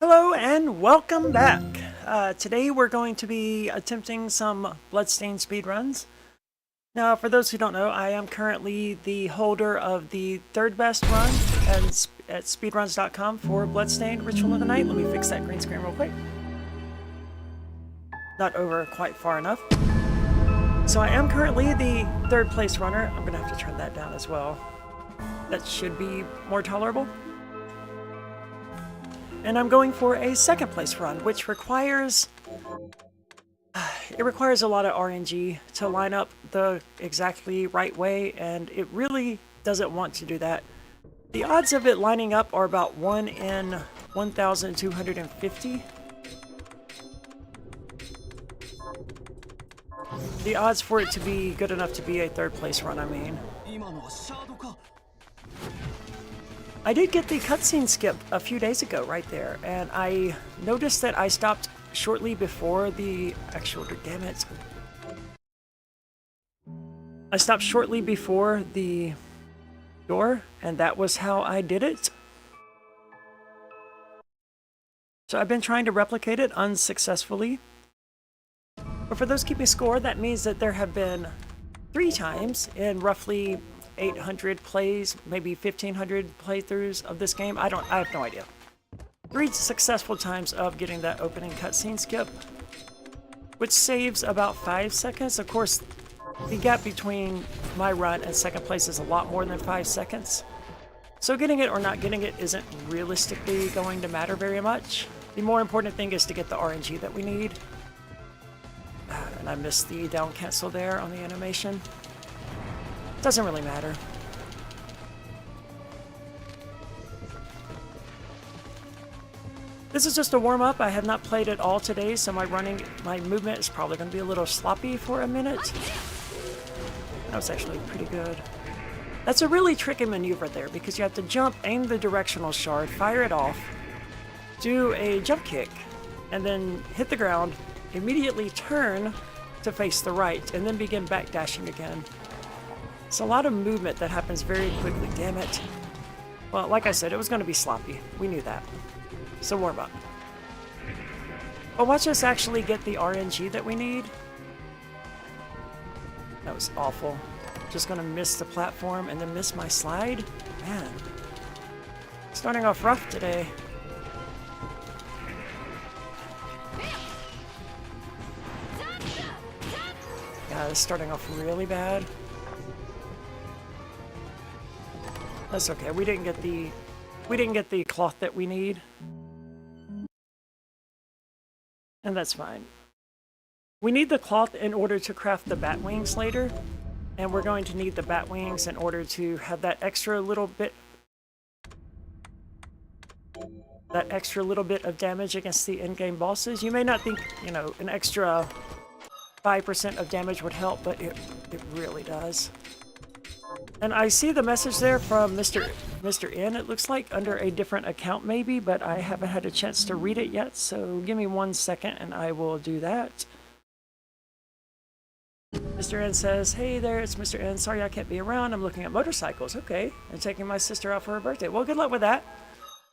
Hello and welcome back. Today we're going to be attempting some Bloodstained speedruns. Now, for those who don't know, I am currently the holder of the third best run at speedruns.com for Bloodstained Ritual of the Night. Let me fix that green screen real quick. Not over quite far enough. So I am currently the third place runner. I'm going to have to turn that down as well. That should be more tolerable. And I'm going for a second place run, which requires a lot of RNG to line up the exactly right way, and it really doesn't want to do that. The odds of it lining up are about 1 in 1,250. The odds for it to be good enough to be a third place run, I mean. I did get the cutscene skip a few days ago right there, and I noticed that I stopped shortly before the actual, damn it. I stopped shortly before the door, and that was how I did it. So I've been trying to replicate it unsuccessfully. But for those keeping score, that means that there have been 3 times in roughly 800 plays, maybe 1,500 playthroughs of this game. I have no idea. 3 successful times of getting that opening cutscene skip, which saves about 5 seconds. Of course, the gap between my run and second place is a lot more than 5 seconds. So getting it or not getting it isn't realistically going to matter very much. The more important thing is to get the RNG that we need. And I missed the down cancel there on the animation. Doesn't really matter. This is just a warm-up. I have not played it all today, so my movement is probably going to be a little sloppy for a minute. That was actually pretty good. That's a really tricky maneuver there, because you have to jump, aim the directional shard, fire it off, do a jump kick, and then hit the ground, immediately turn to face the right, and then begin backdashing again. It's a lot of movement that happens very quickly, damn it. Well, like I said, it was going to be sloppy. We knew that. So warm up. But watch us actually get the RNG that we need. That was awful. Just going to miss the platform and then miss my slide. Man. Starting off rough today. Yeah, it's starting off really bad. That's okay. We didn't get the cloth that we need. And that's fine. We need the cloth in order to craft the bat wings later, and we're going to need the bat wings in order to have that extra little bit of damage against the in-game bosses. You may not think, an extra 5% of damage would help, but it really does. And I see the message there from Mr. N, it looks like, under a different account maybe, but I haven't had a chance to read it yet, so give me 1 second and I will do that. Mr. N says, "Hey there, it's Mr. N. Sorry I can't be around. I'm looking at motorcycles." Okay, and taking my sister out for her birthday. Well, good luck with that.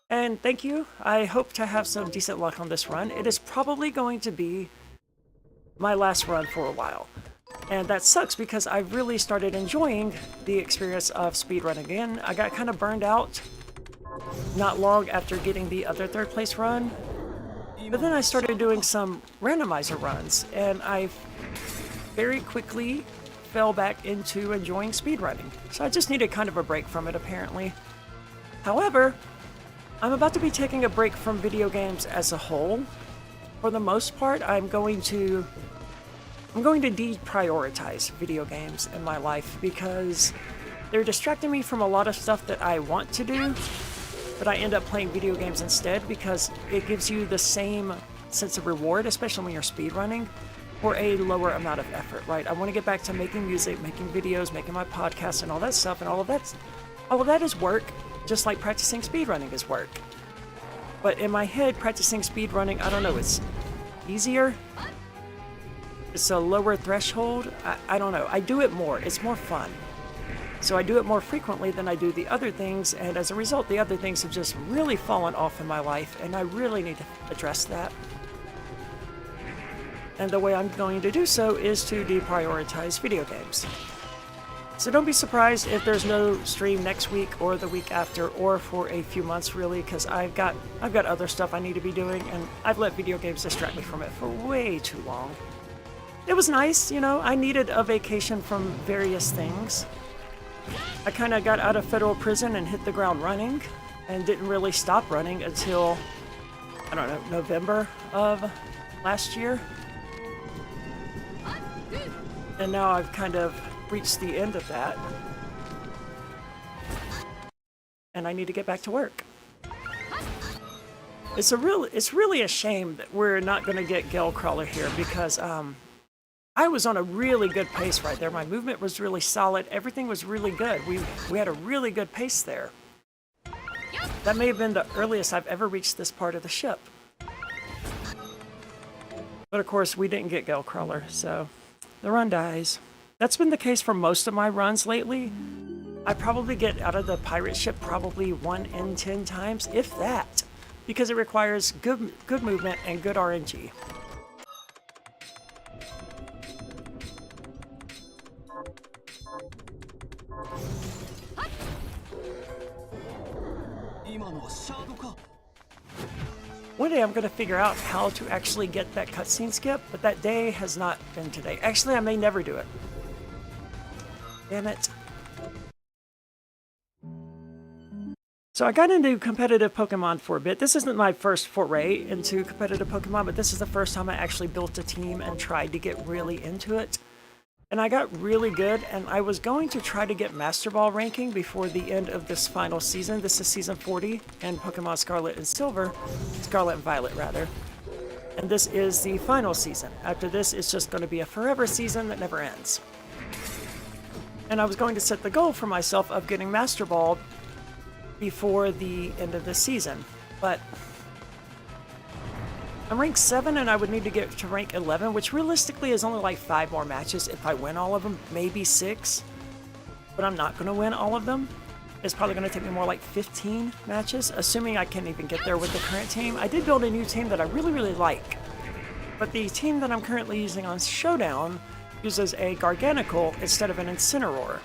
And thank you. I hope to have some decent luck on this run. It is probably going to be my last run for a while. And that sucks because I've really started enjoying the experience of speedrunning again. I got kind of burned out not long after getting the other third place run. But then I started doing some randomizer runs, and I very quickly fell back into enjoying speedrunning. So I just needed kind of a break from it, apparently. However, I'm about to be taking a break from video games as a whole. For the most part, I'm going to deprioritize video games in my life because they're distracting me from a lot of stuff that I want to do, but I end up playing video games instead because it gives you the same sense of reward, especially when you're speedrunning, for a lower amount of effort, right? I want to get back to making music, making videos, making my podcast and all that stuff, and all of that is work, just like practicing speedrunning is work. But in my head, practicing speedrunning, I don't know, it's easier. It's a lower threshold. I don't know. I do it more. It's more fun. So I do it more frequently than I do the other things, and as a result, the other things have just really fallen off in my life, and I really need to address that. And the way I'm going to do so is to deprioritize video games. So don't be surprised if there's no stream next week or the week after or for a few months, really, because I've got other stuff I need to be doing, and I've let video games distract me from it for way too long. It was nice, you know, I needed a vacation from various things. I kind of got out of federal prison and hit the ground running, and didn't really stop running until, I don't know, November of last year. And now I've kind of reached the end of that. And I need to get back to work. It's really a shame that we're not going to get Crawler here, because I was on a really good pace right there. My movement was really solid. Everything was really good. We had a really good pace there. That may have been the earliest I've ever reached this part of the ship. But of course, we didn't get Crawler, so the run dies. That's been the case for most of my runs lately. I probably get out of the pirate ship probably 1 in 10 times, if that, because it requires good movement and good RNG. One day I'm going to figure out how to actually get that cutscene skip, but that day has not been today. Actually, I may never do it. Damn it. So I got into competitive Pokemon for a bit. This isn't my first foray into competitive Pokemon, but this is the first time I actually built a team and tried to get really into it. And I got really good, and I was going to try to get Master Ball ranking before the end of this final season. This is season 40 in Pokemon Scarlet and Violet rather. And this is the final season. After this, it's just going to be a forever season that never ends. And I was going to set the goal for myself of getting Master Ball before the end of the season, but I'm rank 7 and I would need to get to rank 11, which realistically is only like 5 more matches if I win all of them, maybe 6. But I'm not going to win all of them. It's probably going to take me more like 15 matches, assuming I can even get there with the current team. I did build a new team that I really like. But the team that I'm currently using on Showdown uses a Garganacl instead of an Incineroar.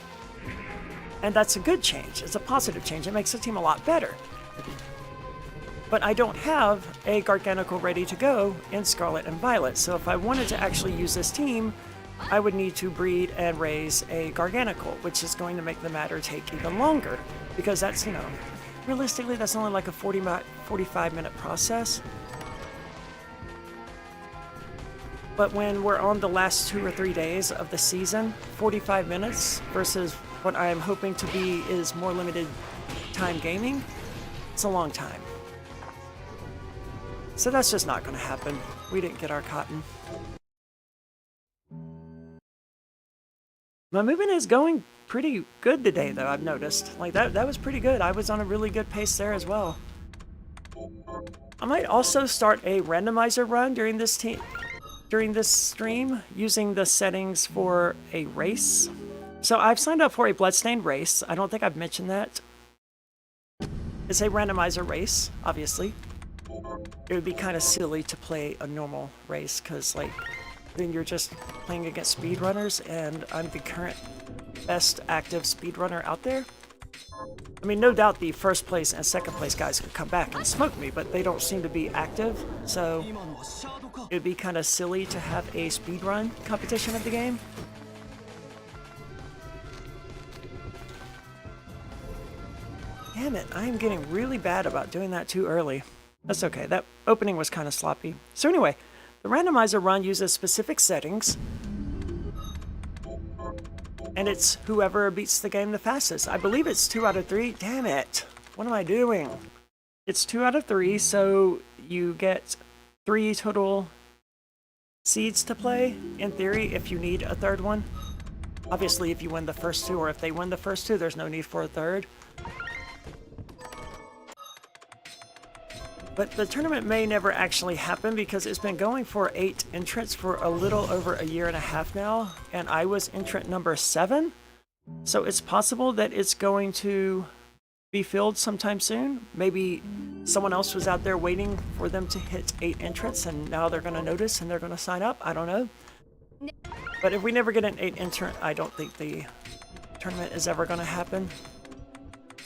And that's a good change. It's a positive change. It makes the team a lot better. But I don't have a Garganacl ready to go in Scarlet and Violet, so if I wanted to actually use this team, I would need to breed and raise a Garganacl, which is going to make the matter take even longer, because that's, you know, realistically that's only like a 45-minute process. But when we're on the last 2 or 3 days of the season, 45 minutes versus what I am hoping to be is more limited time gaming, it's a long time. So that's just not going to happen. We didn't get our cotton. My movement is going pretty good today, though, I've noticed. Like, that was pretty good. I was on a really good pace there as well. I might also start a randomizer run during this stream, using the settings for a race. So I've signed up for a Bloodstained race. I don't think I've mentioned that. It's a randomizer race, obviously. It would be kind of silly to play a normal race, because, like, then you're just playing against speedrunners, and I'm the current best active speedrunner out there. I mean, no doubt the first place and second place guys could come back and smoke me, but they don't seem to be active, so it would be kind of silly to have a speedrun competition of the game. Damn it, I am getting really bad about doing that too early. That's okay, that opening was kind of sloppy. So anyway, the randomizer run uses specific settings, and it's whoever beats the game the fastest. I believe it's 2 out of 3. Damn it, what am I doing? It's 2 out of 3, so you get 3 total seeds to play, in theory, if you need a third one. Obviously, if you win the first 2, or if they win the first 2, there's no need for a third. But the tournament may never actually happen, because it's been going for 8 entrants for a little over a year and a half now, and I was entrant number 7. So it's possible that it's going to be filled sometime soon. Maybe someone else was out there waiting for them to hit 8 entrants and now they're going to notice and they're going to sign up. I don't know. But if we never get an 8 entrant, I don't think the tournament is ever going to happen.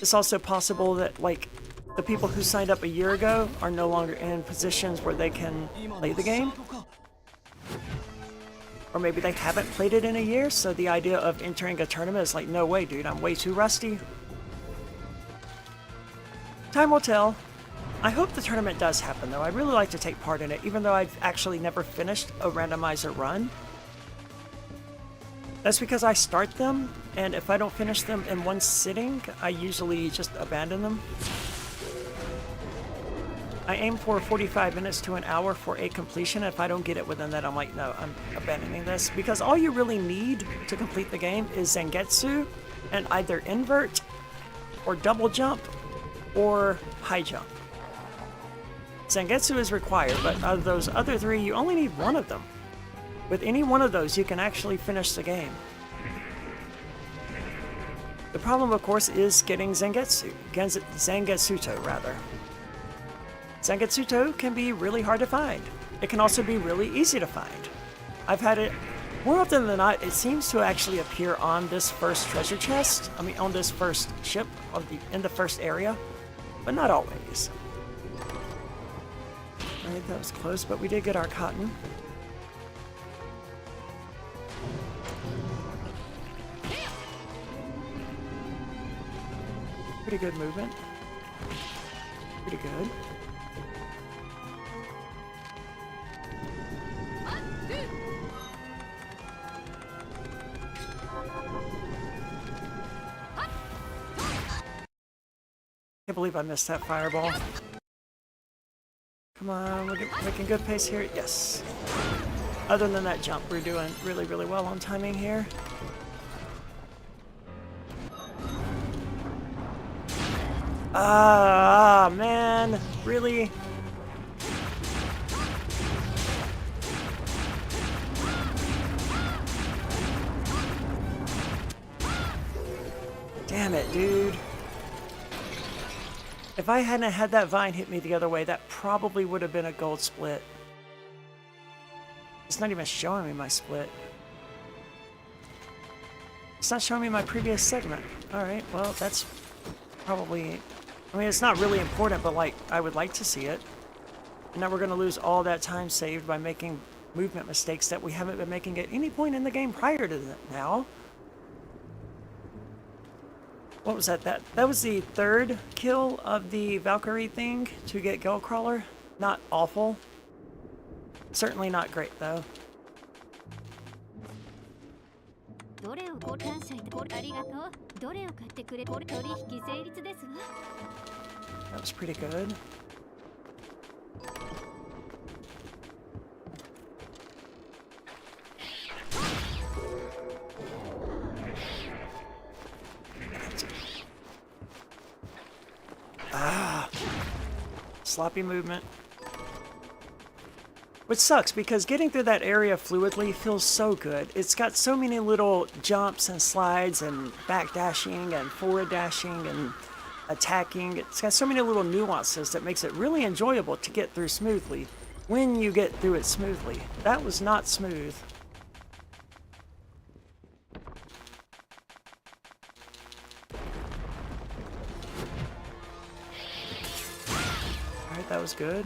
It's also possible that, like, the people who signed up a year ago are no longer in positions where they can play the game. Or maybe they haven't played it in a year, so the idea of entering a tournament is like, no way, dude, I'm way too rusty. Time will tell. I hope the tournament does happen, though. I'd really like to take part in it, even though I've actually never finished a randomizer run. That's because I start them, and if I don't finish them in one sitting, I usually just abandon them. I aim for 45 minutes to an hour for a completion. If I don't get it within that, I'm like, no, I'm abandoning this. Because all you really need to complete the game is Zangetsu and either invert or double jump or high jump. Zangetsu is required, but out of those other 3, you only need one of them. With any one of those, you can actually finish the game. The problem, of course, is getting Zangetsuto, rather. Zangetsuto can be really hard to find. It can also be really easy to find. I've had it, more often than not, it seems to actually appear on this first treasure chest. I mean, on this first ship, in the first area, but not always. Alright, that was close, but we did get our cotton. Pretty good movement. Pretty good. Can't believe I missed that fireball. Come on, we're making good pace here. Yes. Other than that jump, we're doing really, really well on timing here. Ah, man. Really? Damn it, dude. If I hadn't had that vine hit me the other way, that probably would have been a gold split. It's not even showing me my split. It's not showing me my previous segment. Alright, well, that's probably... I mean, it's not really important, but, like, I would like to see it. And now we're going to lose all that time saved by making movement mistakes that we haven't been making at any point in the game prior to now. What was that? That was the 3rd kill of the Valkyrie thing to get Guildcrawler. Not awful. Certainly not great, though. That was pretty good. Sloppy movement. Which sucks, because getting through that area fluidly feels so good. It's got so many little jumps and slides and back dashing and forward dashing and attacking. It's got so many little nuances that makes it really enjoyable to get through smoothly when you get through it smoothly. That was not smooth. Alright, that was good.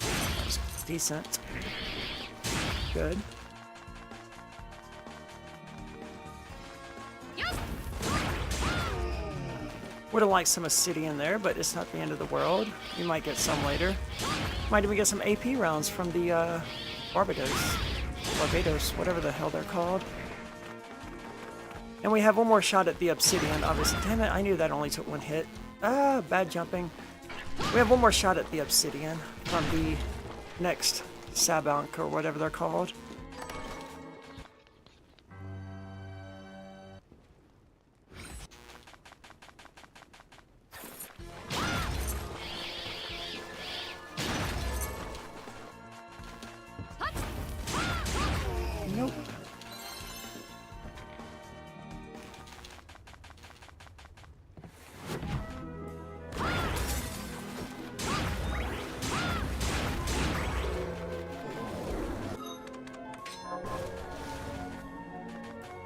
That was decent. Good. Would have liked some Obsidian there, but it's not the end of the world. You might get some later. Might even get some AP rounds from the Barbados, whatever the hell they're called. And we have one more shot at the Obsidian, obviously. Damn it, I knew that only took one hit. Ah, bad jumping. We have one more shot at the Obsidian from the next Sabank or whatever they're called. Nope.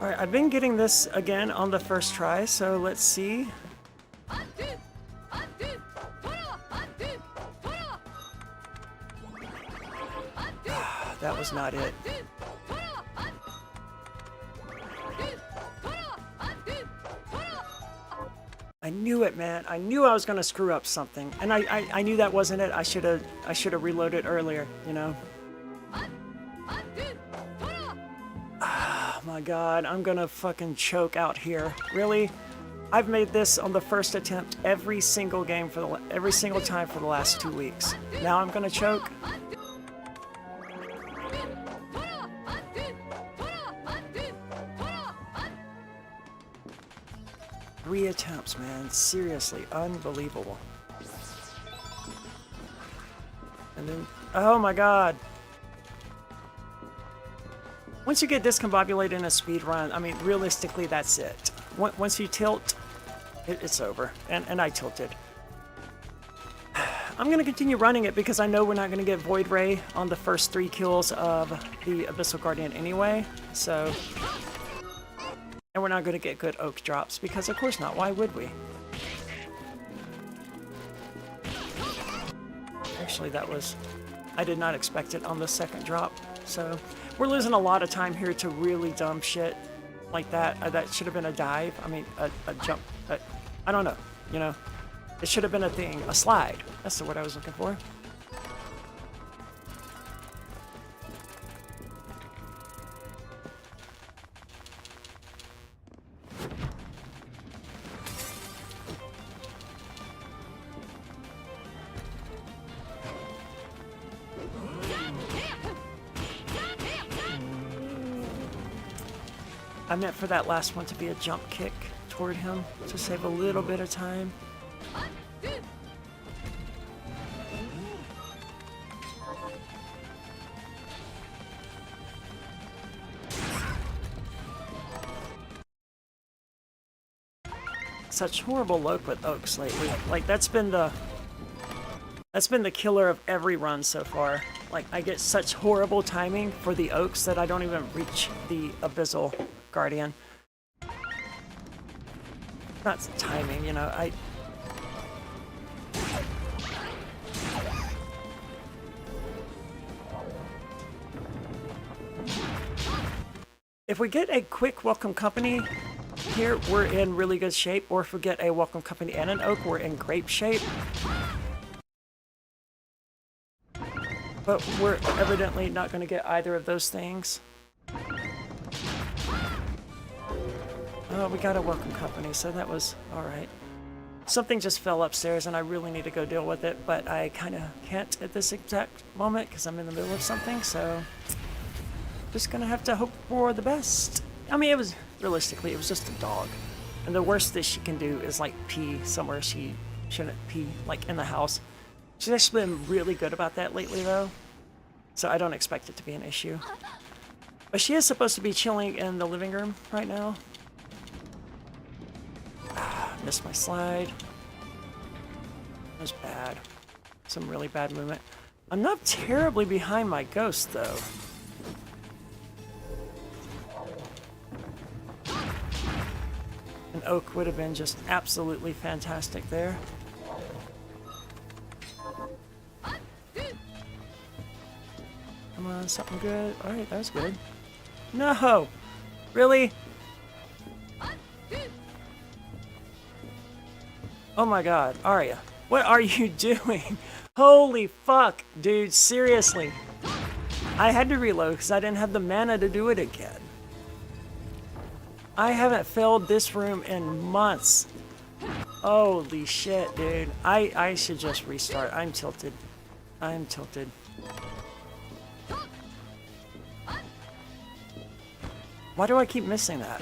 Alright, I've been getting this again on the first try, so let's see. That was not it. I knew it, man. I knew I was gonna screw up something, and I knew that wasn't it. I should have reloaded earlier, you know. Oh my god, I'm gonna fucking choke out here. Really? I've made this on the first attempt every single game for every single time for the last 2 weeks. Now I'm gonna choke. 3 attempts, man. Seriously, unbelievable. And then, oh my god. Once you get discombobulated in a speed run, I mean, realistically, that's it. Once you tilt, it's over. And I tilted. I'm going to continue running it because I know we're not going to get Void Ray on the first 3 kills of the Abyssal Guardian anyway. So, and we're not going to get good oak drops because of course not. Why would we? Actually, that was... I did not expect it on the second drop. So, we're losing a lot of time here to really dumb shit like that. That should have been a dive. I mean, a jump. I don't know, you know. It should have been a thing. A slide. That's the word I was looking for. I meant for that last one to be a jump kick toward him to save a little bit of time. Such horrible luck with oaks lately. Like that's been the killer of every run so far. Like I get such horrible timing for the oaks that I don't even reach the Abyssal Guardian. Not timing, you know, if we get a quick welcome company here, we're in really good shape, or if we get a welcome company and an oak, we're in great shape. But we're evidently not going to get either of those things. Oh, we got a welcome company, so that was alright. Something just fell upstairs and I really need to go deal with it, but I kind of can't at this exact moment because I'm in the middle of something, so... just gonna have to hope for the best. I mean, it was, realistically, it was just a dog. And the worst that she can do is, like, pee somewhere she shouldn't pee, like, in the house. She's actually been really good about that lately, though. So I don't expect it to be an issue. But she is supposed to be chilling in the living room right now. Missed my slide. That was bad. Some really bad movement. I'm not terribly behind my ghost, though. An oak would have been just absolutely fantastic there. Come on, something good. Alright, that was good. No! Really? Oh my god, Arya. What are you doing? Holy fuck, dude, seriously. I had to reload because I didn't have the mana to do it again. I haven't failed this room in months. Holy shit, dude. I should just restart. I'm tilted. I'm tilted. Why do I keep missing that?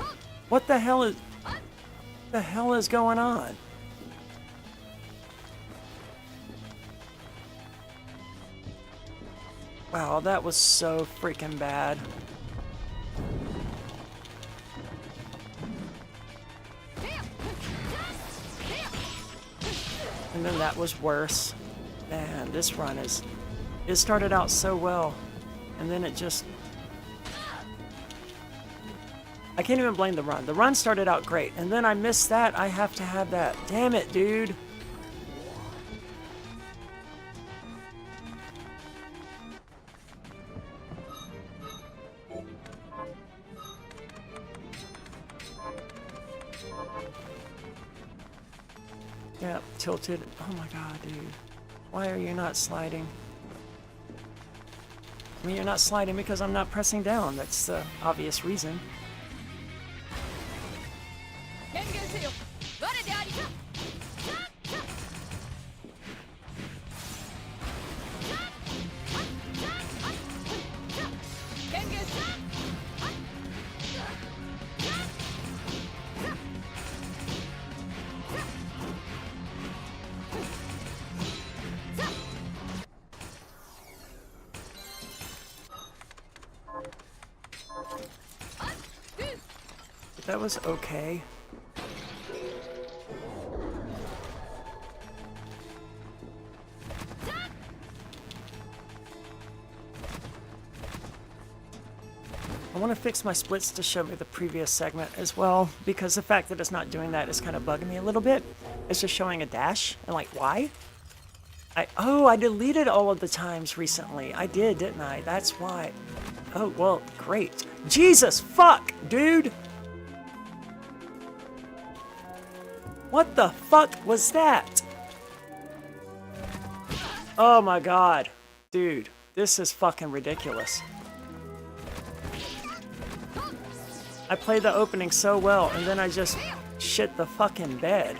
What the hell is going on? Wow, that was so freaking bad. And then that was worse. Man, this run is... it started out so well. And then it just... I can't even blame the run. The run started out great, and then I missed that. I have to have that. Damn it, dude. Yep, tilted. Oh my god, dude. Why are you not sliding? I mean, you're not sliding because I'm not pressing down. That's the obvious reason. That was okay. I want to fix my splits to show me the previous segment as well, because the fact that it's not doing that is kind of bugging me a little bit. It's just showing a dash, and like, why? I deleted all of the times recently. I did, didn't I? That's why. Oh, well, great. Jesus, fuck, dude! What the fuck was that? Oh my god. Dude, this is fucking ridiculous. I played the opening so well, and then I just shit the fucking bed.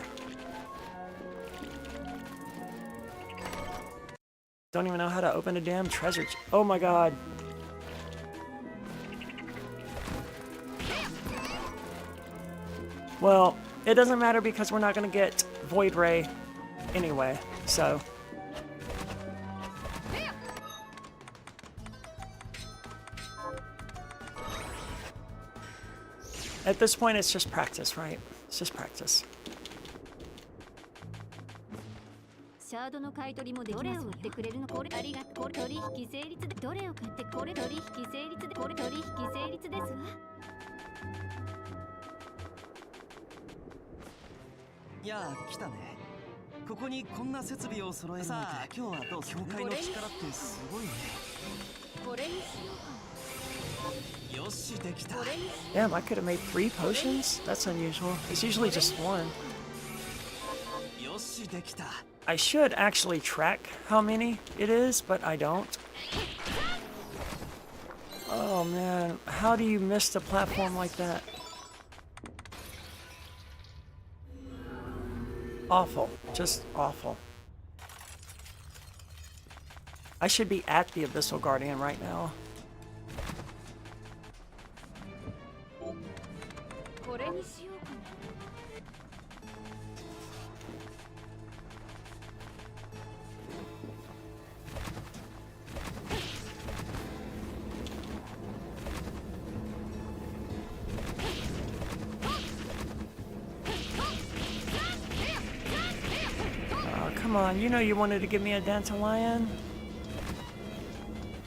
Don't even know how to open a damn treasure oh my god. Well, it doesn't matter because we're not going to get Void Ray anyway, so. At this point, it's just practice, right? It's just practice. Yeah, 来たね。ここにこんな設備を揃えさあ、今日はどう？教会の力ってすごいね。これにしようか。よし、できた。Damn, I could have made 3 potions? That's unusual. It's usually just 1. よし、できた。I should actually track how many it is, but I don't. Oh man, how do you miss the platform like that? Awful. Just awful. I should be at the Abyssal Guardian right now. Come on, you know you wanted to give me a Dandelion.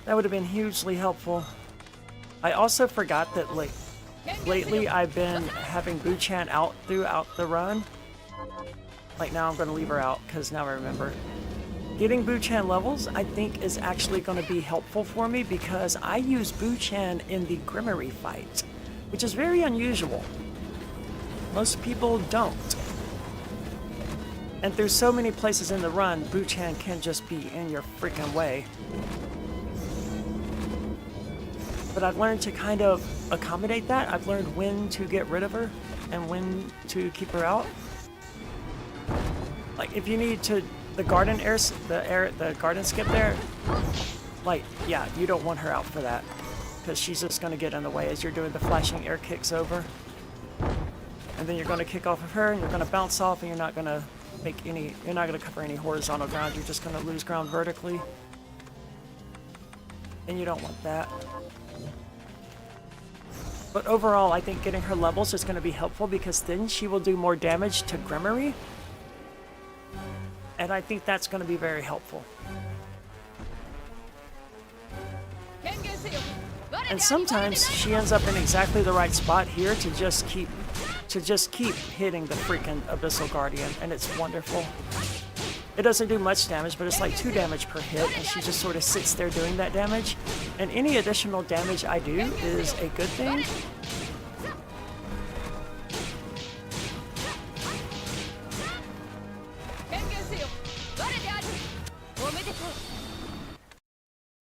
That would have been hugely helpful. I also forgot that lately I've been having Buchan out throughout the run. Like now I'm going to leave her out because now I remember. Getting Buchan levels I think is actually going to be helpful for me because I use Buchan in the Grimmery fight, which is very unusual. Most people don't. And through so many places in the run, Buchan can just be in your freaking way. But I've learned to kind of accommodate that. I've learned when to get rid of her and when to keep her out. Like if you need to the garden skip there, like yeah, you don't want her out for that because she's just going to get in the way as you're doing the flashing air kicks over. And then you're going to kick off of her and you're going to bounce off and you're not going to cover any horizontal ground, you're just going to lose ground vertically. And you don't want that. But overall, I think getting her levels is going to be helpful because then she will do more damage to Grimmery. And I think that's going to be very helpful. And sometimes she ends up in exactly the right spot here to just keep hitting the freaking Abyssal Guardian, and it's wonderful. It doesn't do much damage, but it's like 2 damage per hit, and she just sort of sits there doing that damage. And any additional damage I do is a good thing.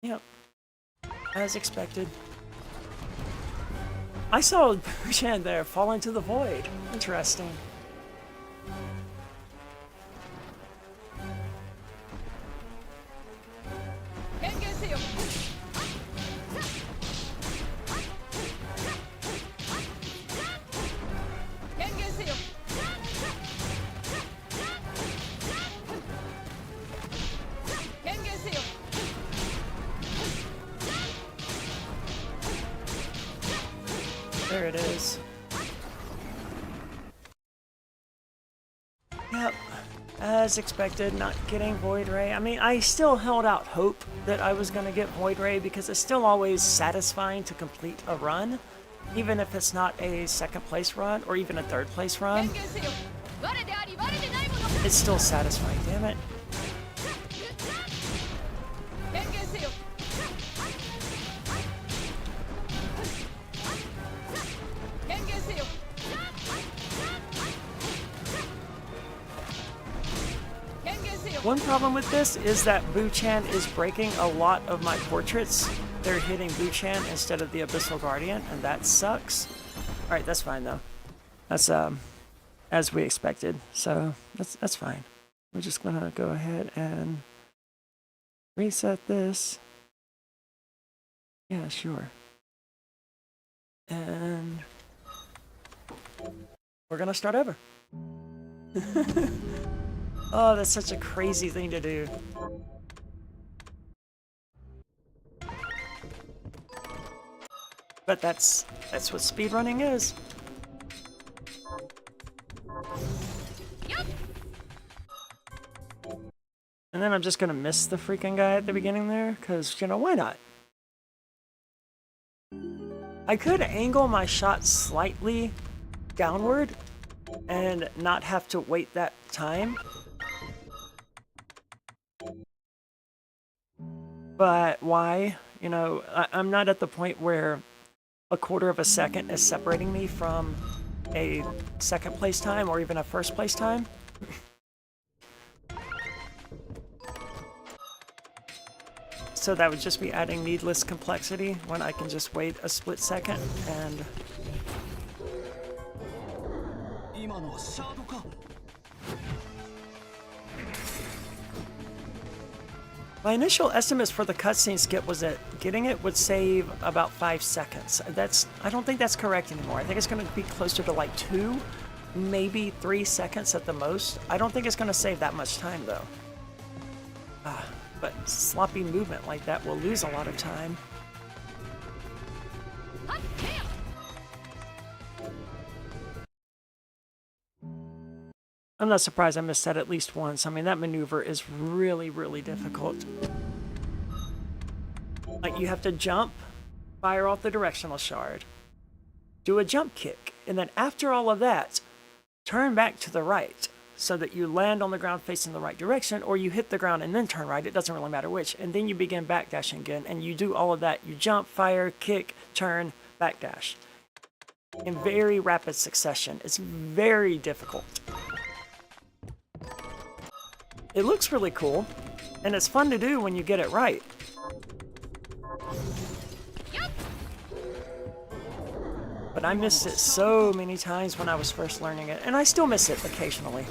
Yep, as expected. I saw Bushan there fall into the void. Interesting. There it is. Yep, as expected, not getting Void Ray. I mean, I still held out hope that I was going to get Void Ray because it's still always satisfying to complete a run, even if it's not a second place run or even a third place run. It's still satisfying, damn it. One problem with this is that Buchan is breaking a lot of my portraits. They're hitting Buchan instead of the Abyssal Guardian, and that sucks. Alright, that's fine though. That's as we expected, so that's fine. We're just gonna go ahead and reset this. Yeah, sure. And we're gonna start over. Oh, that's such a crazy thing to do. But that's what speedrunning is. And then I'm just gonna miss the freaking guy at the beginning there, because, you know, why not? I could angle my shot slightly downward and not have to wait that time. But why? You know, I'm not at the point where a quarter of a second is separating me from a second place time or even a first place time. So that would just be adding needless complexity when I can just wait a split second and... My initial estimates for the cutscene skip was that getting it would save about 5 seconds. I don't think that's correct anymore. I think it's going to be closer to like 2, maybe 3 seconds at the most. I don't think it's going to save that much time though. But sloppy movement like that will lose a lot of time. I'm not surprised I missed that at least once. I mean, that maneuver is really, really difficult. Like, you have to jump, fire off the directional shard, do a jump kick, and then after all of that, turn back to the right so that you land on the ground facing the right direction, or you hit the ground and then turn right. It doesn't really matter which. And then you begin backdashing again, and you do all of that. You jump, fire, kick, turn, backdash in very rapid succession. It's very difficult. It looks really cool, and it's fun to do when you get it right. But I missed it so many times when I was first learning it, and I still miss it occasionally.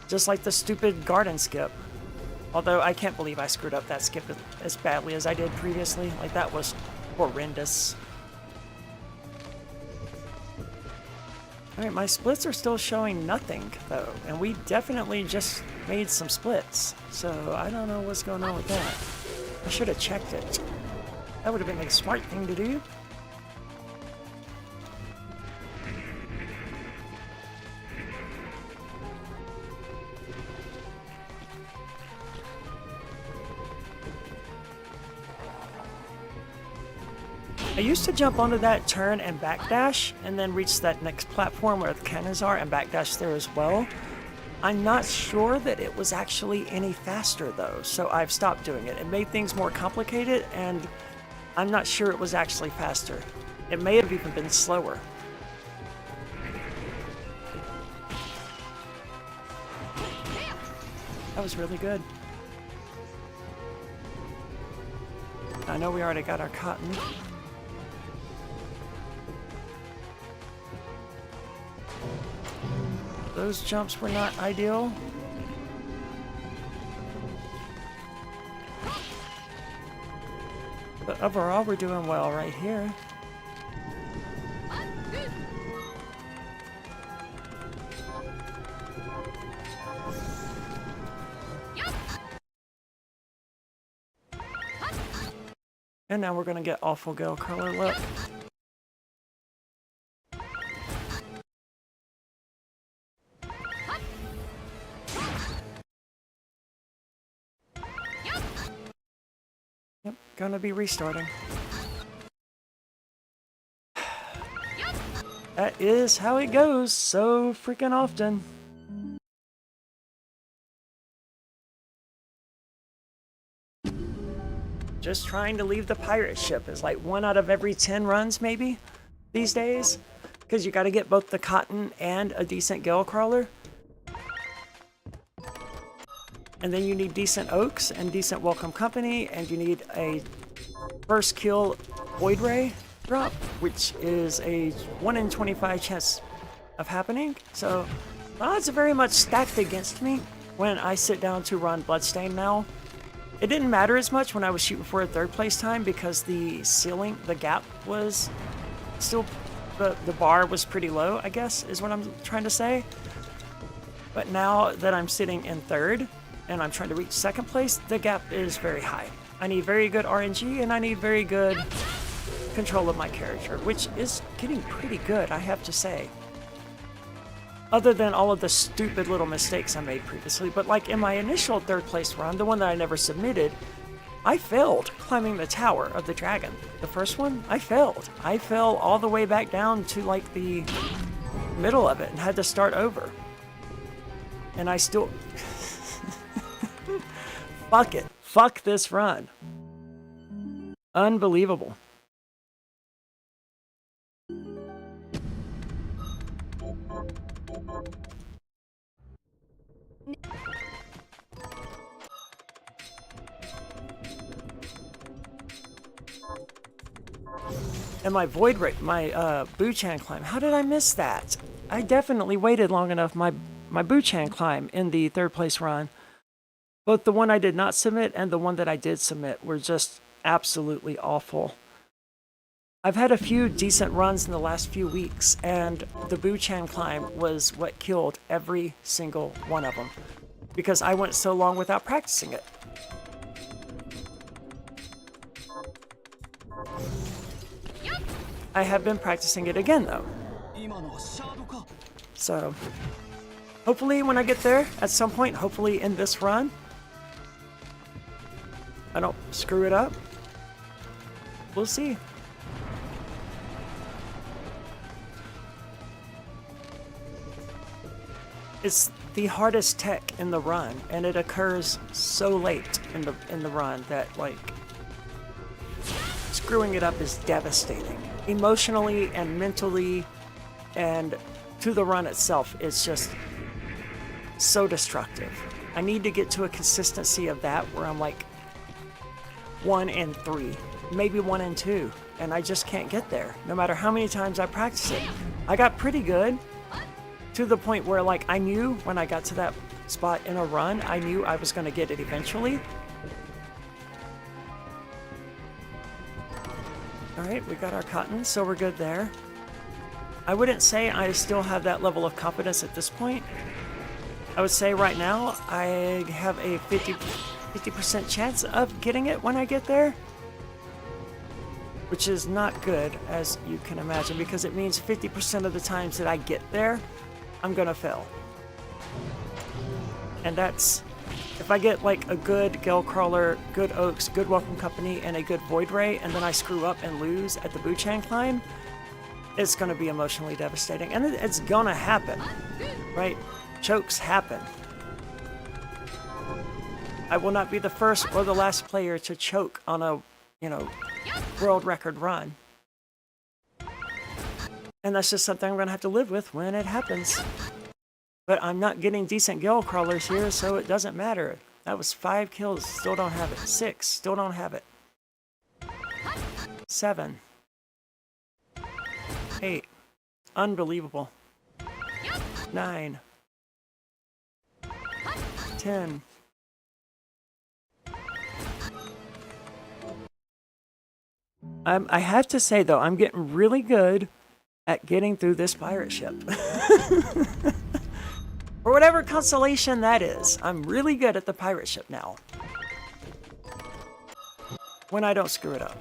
Just like the stupid garden skip. Although I can't believe I screwed up that skip as badly as I did previously. Like, that was horrendous. Alright, my splits are still showing nothing, though, and we definitely just made some splits, so I don't know what's going on with that. I should have checked it. That would have been a smart thing to do. I used to jump onto that, turn and backdash, and then reach that next platform where the cannons are and backdash there as well. I'm not sure that it was actually any faster though, so I've stopped doing it. It made things more complicated, and I'm not sure it was actually faster. It may have even been slower. That was really good. I know we already got our cotton. Those jumps were not ideal. But overall, we're doing well right here. And now we're gonna get awful Gale Curler look. Yep, gonna be restarting. That is how it goes so freaking often. Just trying to leave the pirate ship is like 1 out of every 10 runs maybe these days, because you got to get both the cotton and a decent Gale Crawler. And then you need decent oaks and decent welcome company, and you need a first kill Void Ray drop, which is a 1 in 25 chance of happening. So the odds are very much stacked against me when I sit down to run Bloodstained now. It didn't matter as much when I was shooting for a 3rd place time because the ceiling, the gap was still, the bar was pretty low, I guess, is what I'm trying to say. But now that I'm sitting in 3rd and I'm trying to reach 2nd place, the gap is very high. I need very good RNG and I need very good control of my character, which is getting pretty good, I have to say. Other than all of the stupid little mistakes I made previously. But like in my initial 3rd place run, the one that I never submitted, I failed climbing the tower of the dragon. The first one, I failed. I fell all the way back down to like the middle of it and had to start over. And I still... Fuck it. Fuck this run. Unbelievable. And my Void Ray, my Buchan climb, how did I miss that? I definitely waited long enough. My Buchan climb in the 3rd place run, both the one I did not submit and the one that I did submit were just absolutely awful. I've had a few decent runs in the last few weeks, and the Buchan climb was what killed every single one of them because I went so long without practicing it. I have been practicing it again though. So hopefully when I get there at some point, hopefully in this run, I don't screw it up. We'll see. It's the hardest tech in the run, and it occurs so late in the run that like screwing it up is devastating. Emotionally and mentally, and to the run itself, it's just so destructive. I need to get to a consistency of that where I'm like 1 in 3, maybe 1 in 2, and I just can't get there no matter how many times I practice it. I got pretty good to the point where like I knew when I got to that spot in a run, I knew I was going to get it eventually. Alright, we got our cotton, so we're good there. I wouldn't say I still have that level of confidence at this point. I would say right now I have a 50% chance of getting it when I get there. Which is not good, as you can imagine, because it means 50% of the times that I get there, I'm gonna fail. And that's If I get like a good Gale Crawler, good Oaks, good Welcome Company, and a good Void Ray, and then I screw up and lose at the Buchan climb, it's going to be emotionally devastating. And it's going to happen, right? Chokes happen. I will not be the first or the last player to choke on a, you know, world record run. And that's just something I'm going to have to live with when it happens. But I'm not getting decent Gale Crawlers here, so it doesn't matter. That was 5 kills, still don't have it. 6, still don't have it. 7. 8. Unbelievable. 9. 10. I have to say, though, I'm getting really good at getting through this pirate ship. For whatever constellation that is, I'm really good at the pirate ship now. When I don't screw it up.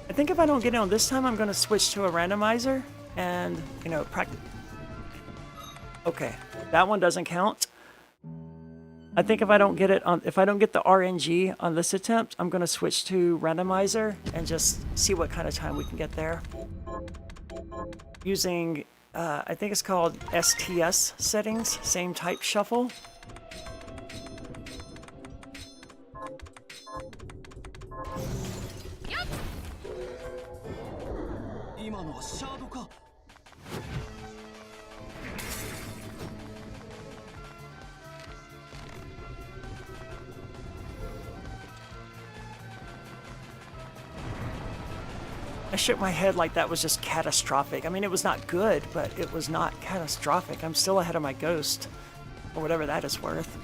I think if I don't get it on this time, I'm going to switch to a randomizer and, you know, practice. Okay, that one doesn't count. I think if I don't get it on, if I don't get the RNG on this attempt, I'm going to switch to randomizer and just see what kind of time we can get there. Using, I think it's called STS settings, same type shuffle. I shook my head like that was just catastrophic. I mean, it was not good, but it was not catastrophic. I'm still ahead of my Ghost, or whatever that is worth.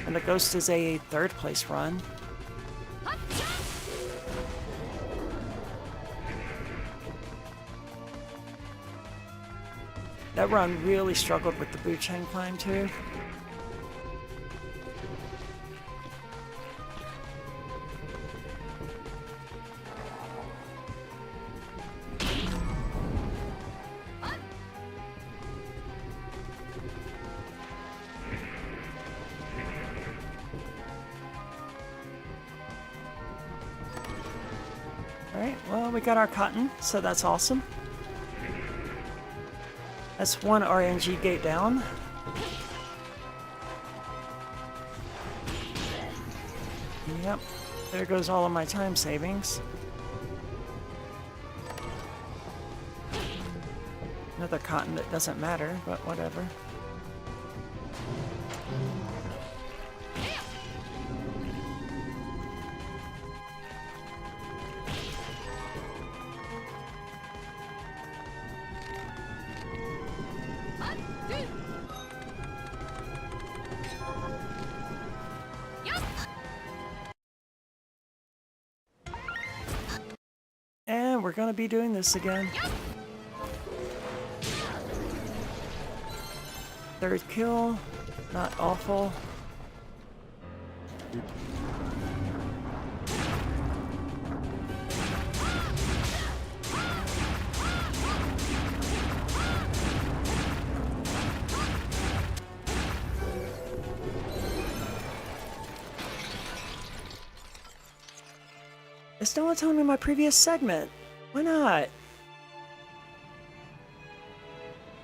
And the Ghost is a 3rd place run. That run really struggled with the Buchan climb too. Alright, well, we got our cotton, so that's awesome. That's 1 RNG gate down. Yep, there goes all of my time savings. Another cotton that doesn't matter, but whatever. And we're gonna be doing this again. 3rd kill, not awful. It's no one telling me my previous segment. Why not?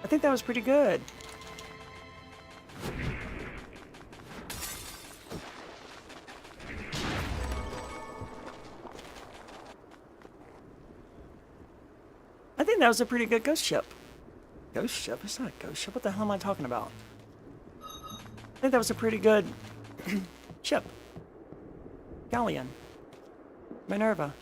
I think that was pretty good. I think that was a pretty good ghost ship. Ghost ship? It's not a ghost ship. What the hell am I talking about? I think that was a pretty good ship. Galleon. Minerva.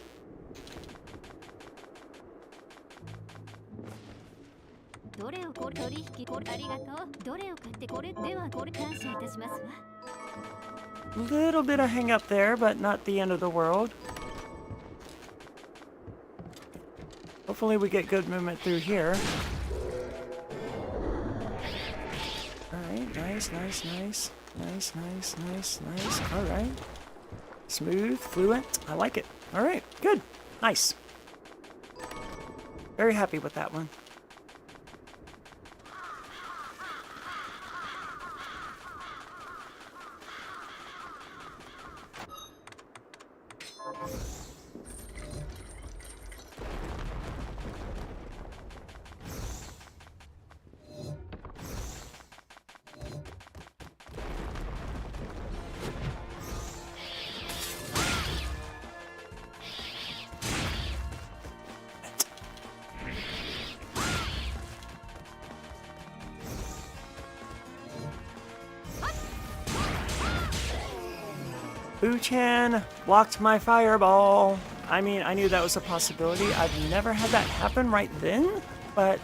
Little bit of hang up there, but not the end of the world. Hopefully we get good movement through here. Alright, nice. Nice. Alright. Smooth, fluent. I like it. Alright, good. Nice. Very happy with that one. Boo-chan blocked my fireball. I mean, I knew that was a possibility. I've never had that happen right then, but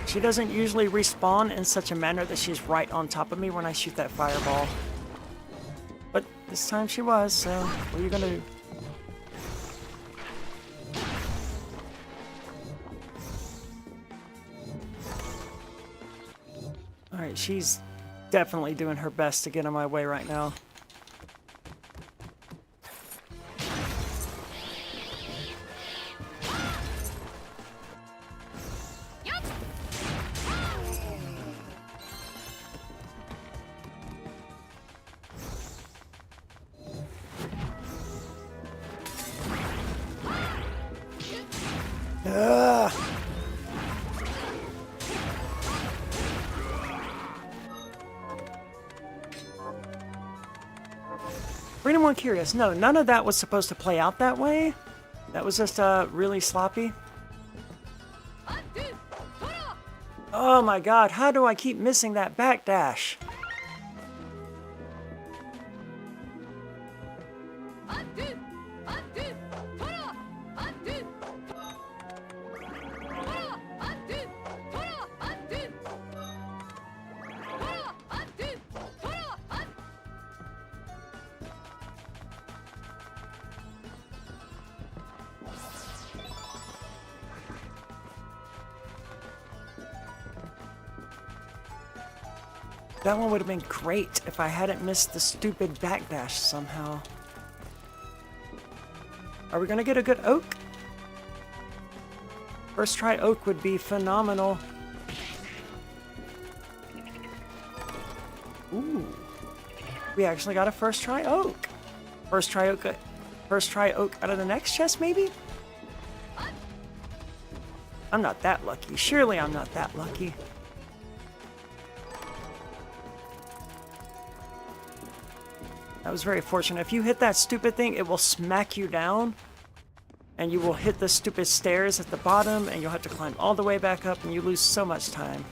she doesn't usually respawn in such a manner that she's right on top of me when I shoot that fireball. But this time she was, so what are you gonna do? Alright, she's definitely doing her best to get in my way right now. Ugh. For anyone curious, no, none of that was supposed to play out that way. That was just really sloppy. Oh my god, how do I keep missing that backdash? That one would have been great if I hadn't missed the stupid backdash somehow. Are we gonna get a good oak? First try oak would be phenomenal. Ooh. We actually got a first try oak. First try oak out of the next chest, maybe? I'm not that lucky. Surely I'm not that lucky. That was very fortunate. If you hit that stupid thing, it will smack you down. And you will hit the stupid stairs at the bottom, and you'll have to climb all the way back up, and you lose so much time.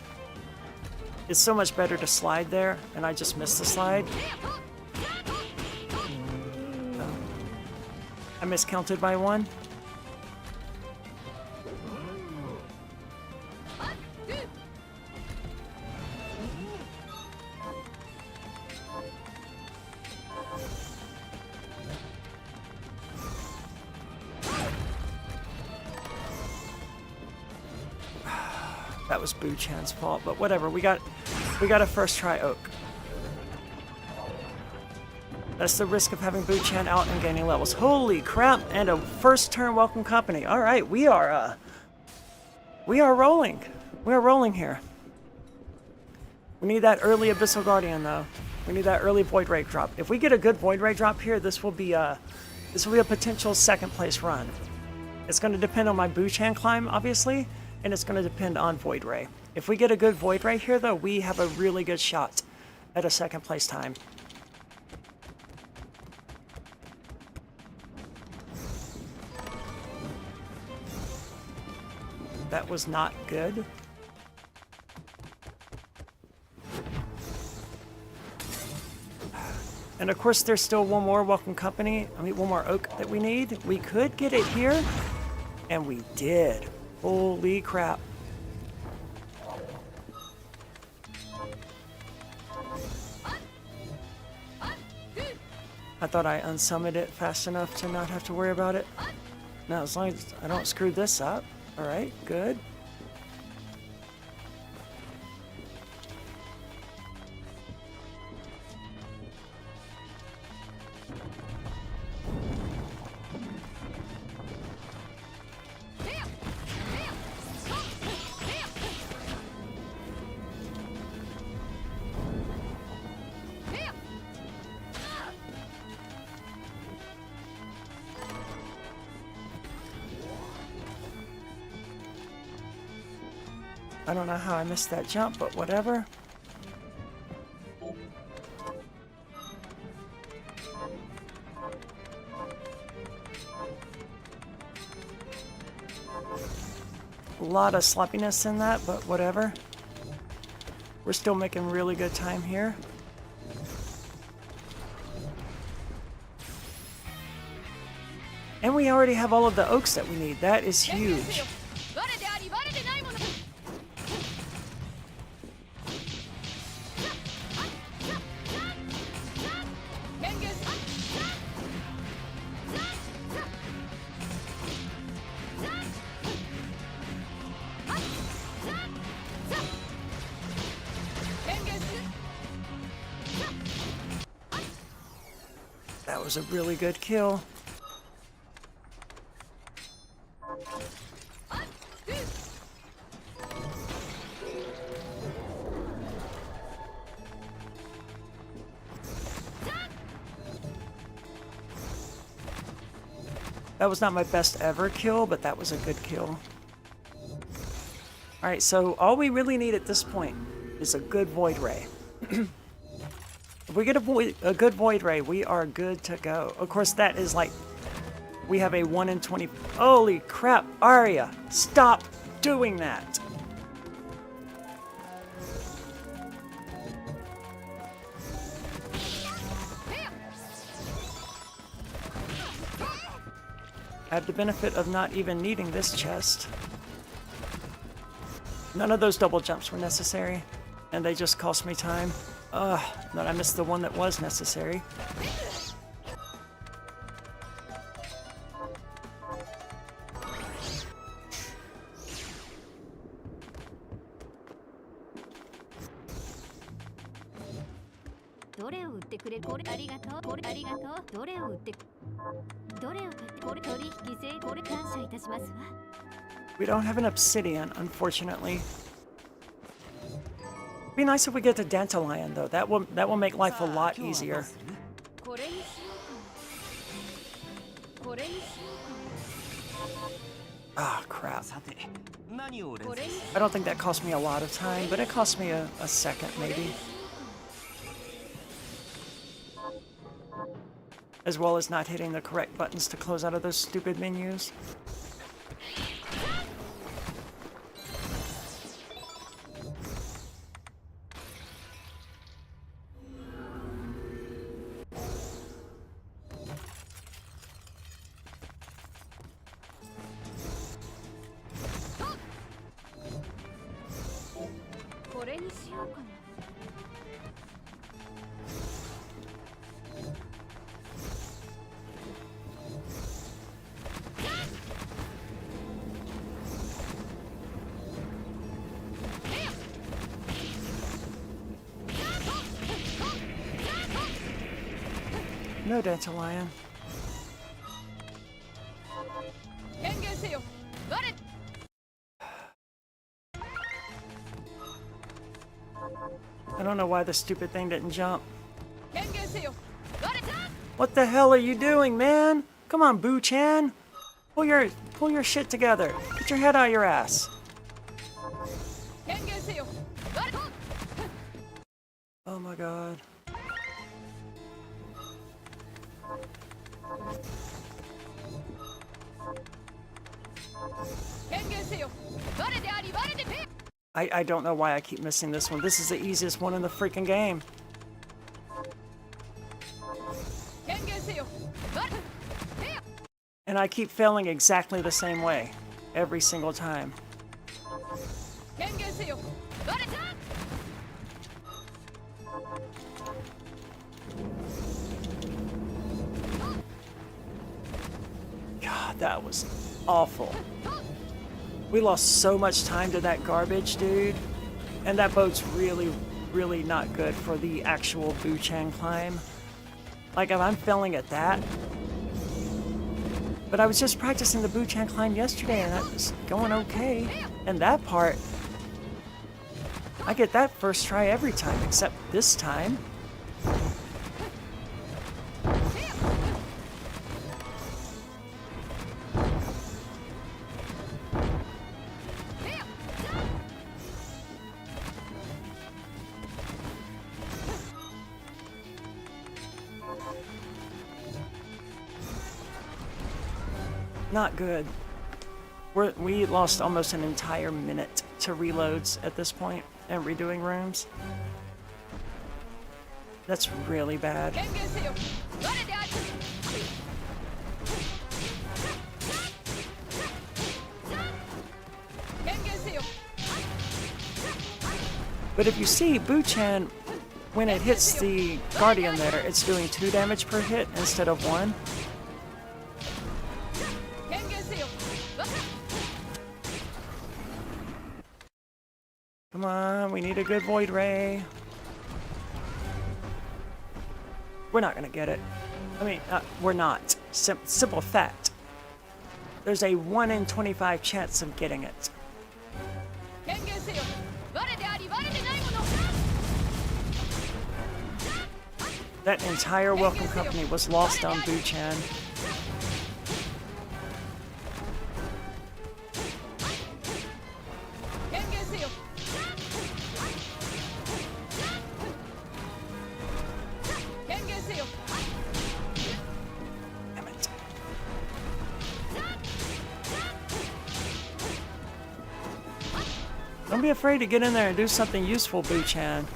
It's so much better to slide there, and I just missed the slide. I miscounted by one. That was Boo-chan's fault, but whatever. We got a first try oak. That's the risk of having Boo-chan out and gaining levels. Holy crap! And a first turn welcome company. All right, we are rolling. We are rolling here. We need that early Abyssal Guardian though. We need that early Void Ray drop. If we get a good Void Ray drop here, this will be a potential second place run. It's going to depend on my Boo-chan climb, obviously. And it's going to depend on Void Ray. If we get a good Void Ray here, though, we have a really good shot at a second place time. That was not good. And of course, there's still one more welcome company. One more oak that we need. We could get it here, and we did. Holy crap. I thought I unsummoned it fast enough to not have to worry about it. Now, as long as I don't screw this up. Alright, good. I don't know how I missed that jump, but whatever. A lot of sloppiness in that, but whatever. We're still making really good time here. And we already have all of the oaks that we need. That is huge. That was a really good kill. That was not my best ever kill, but that was a good kill. Alright, so all we really need at this point is a good Void Ray. If we get a good Void Ray, we are good to go. Of course, that is like, we have a 1 in 20. Holy crap, Arya, stop doing that. I have the benefit of not even needing this chest. None of those double jumps were necessary, and they just cost me time. Ugh, but I missed the one that was necessary. We don't have an obsidian, unfortunately. It'd be nice if we get to Dandelion, though. That will make life a lot easier. Ah, crap. I don't think that cost me a lot of time, but it cost me a second, maybe. As well as not hitting the correct buttons to close out of those stupid menus. No Dandelion. I don't know why the stupid thing didn't jump. What the hell are you doing, man? Come on, Boo-chan. Pull your shit together. Get your head out of your ass. Oh my god. I don't know why I keep missing this one. This is the easiest one in the freaking game. And I keep failing exactly the same way. Every single time. God, That was awful. We lost so much time to that garbage, dude. And that boat's really, really not good for the actual Buchan climb. Like, if I'm failing at that. But I was just practicing the Buchan climb yesterday and that was going okay. And that part, I get that first try every time, except this time. Not good. We lost almost an entire minute to reloads at this point and redoing rooms. That's really bad. But if you see, Buchan, when it hits the Guardian there, it's doing 2 damage per hit instead of 1. Come on, we need a good Void Ray. We're not gonna get it. I mean, we're not. Simple fact. There's a 1 in 25 chance of getting it. That entire welcome company was lost on Buchan. Damn it. Don't be afraid to get in there and do something useful, Buchan.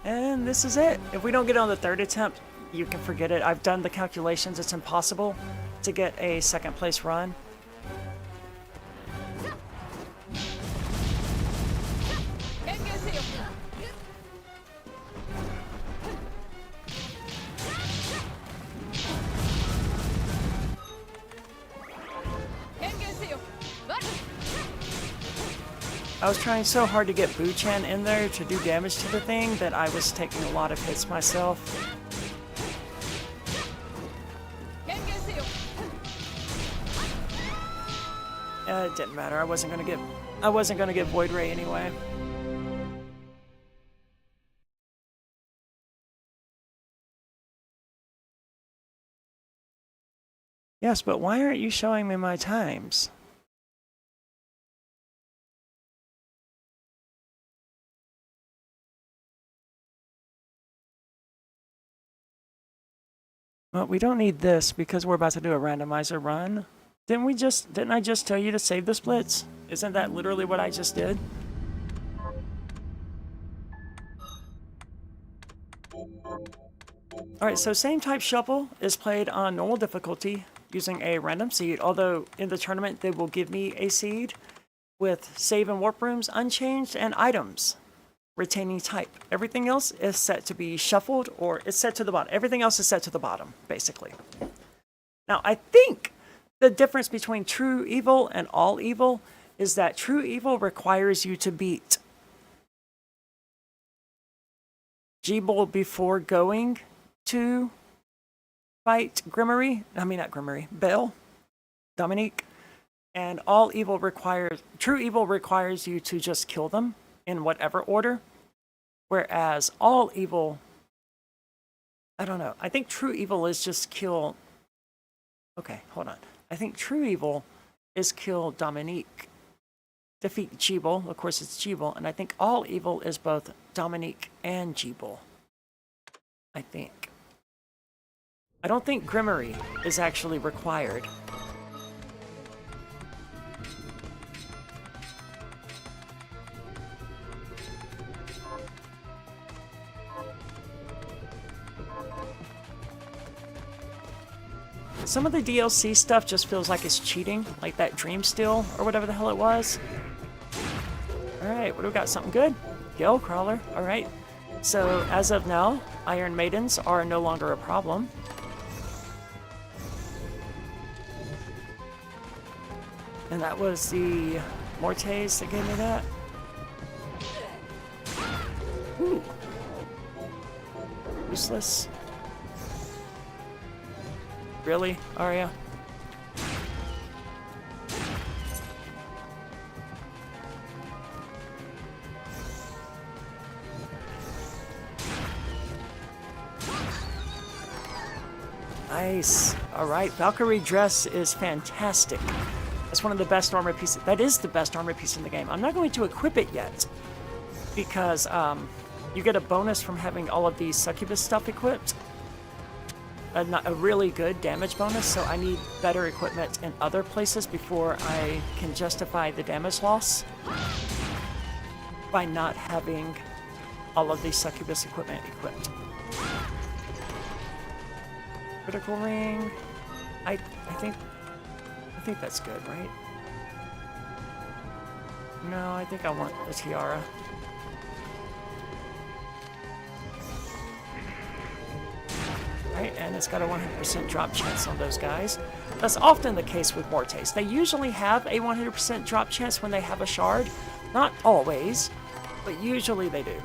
And this is it. If we don't get it on the 3rd attempt, you can forget it. I've done the calculations. It's impossible to get a 2nd place run. I was trying so hard to get Buchan in there to do damage to the thing that I was taking a lot of hits myself. It didn't matter. I wasn't gonna get Void Ray anyway. Yes, but why aren't you showing me my times? Well, we don't need this because we're about to do a randomizer run. Didn't I just tell you to save the splits? Isn't that literally what I just did? Alright, so same type shuffle is played on normal difficulty using a random seed, although in the tournament they will give me a seed with save and warp rooms unchanged and items retaining type. Everything else is set to be shuffled or it's set to the bottom. Everything else is set to the bottom, basically. Now, I think the difference between true evil and all evil is that true evil requires you to beat Jeeble before going to fight Grimmery. I mean, not Grimmery, Bell, Dominique. And all evil requires, true evil requires you to just kill them in whatever order. Whereas all evil, I don't know. I think true evil is just kill. Okay, hold on. I think true evil is kill Dominique, defeat Jeeble. Of course, it's Jeeble. And I think all evil is both Dominique and Jeeble. I think. I don't think Grimmery is actually required. Some of the DLC stuff just feels like it's cheating, like that Dream Steal or whatever the hell it was. Alright, what do we got? Something good? Gale Crawler, alright. So as of now, Iron Maidens are no longer a problem. And that was the Mortes that gave me that. Ooh. Useless. Really, Arya? Nice. Alright, Valkyrie dress is fantastic. That's one of the best armor pieces. That is the best armor piece in the game. I'm not going to equip it yet because you get a bonus from having all of these succubus stuff equipped. A really good damage bonus, so I need better equipment in other places before I can justify the damage loss by not having all of these succubus equipment equipped. Critical ring. I think that's good, right? No, I think I want the tiara. Right, and it's got a 100% drop chance on those guys. That's often the case with Mortes. They usually have a 100% drop chance when they have a shard. Not always, but usually they do.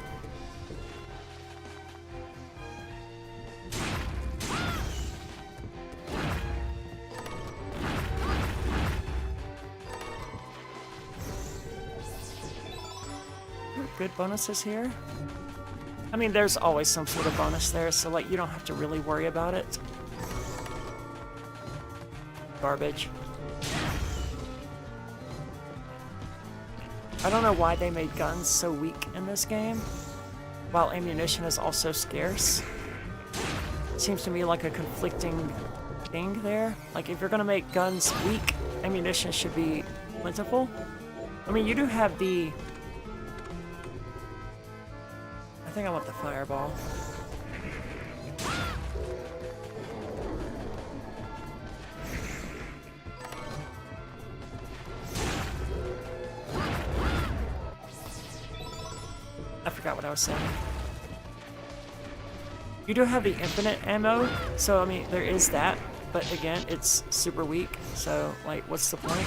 Good bonuses here. I mean, there's always some sort of bonus there, so like you don't have to really worry about it. Garbage. I don't know why they made guns so weak in this game, while ammunition is also scarce. It seems to me like a conflicting thing there. Like if you're gonna make guns weak, ammunition should be plentiful. I mean, you do have the... I think I want the fireball. I forgot what I was saying. You do have the infinite ammo, so I mean, there is that, but again, it's super weak, so like, what's the point?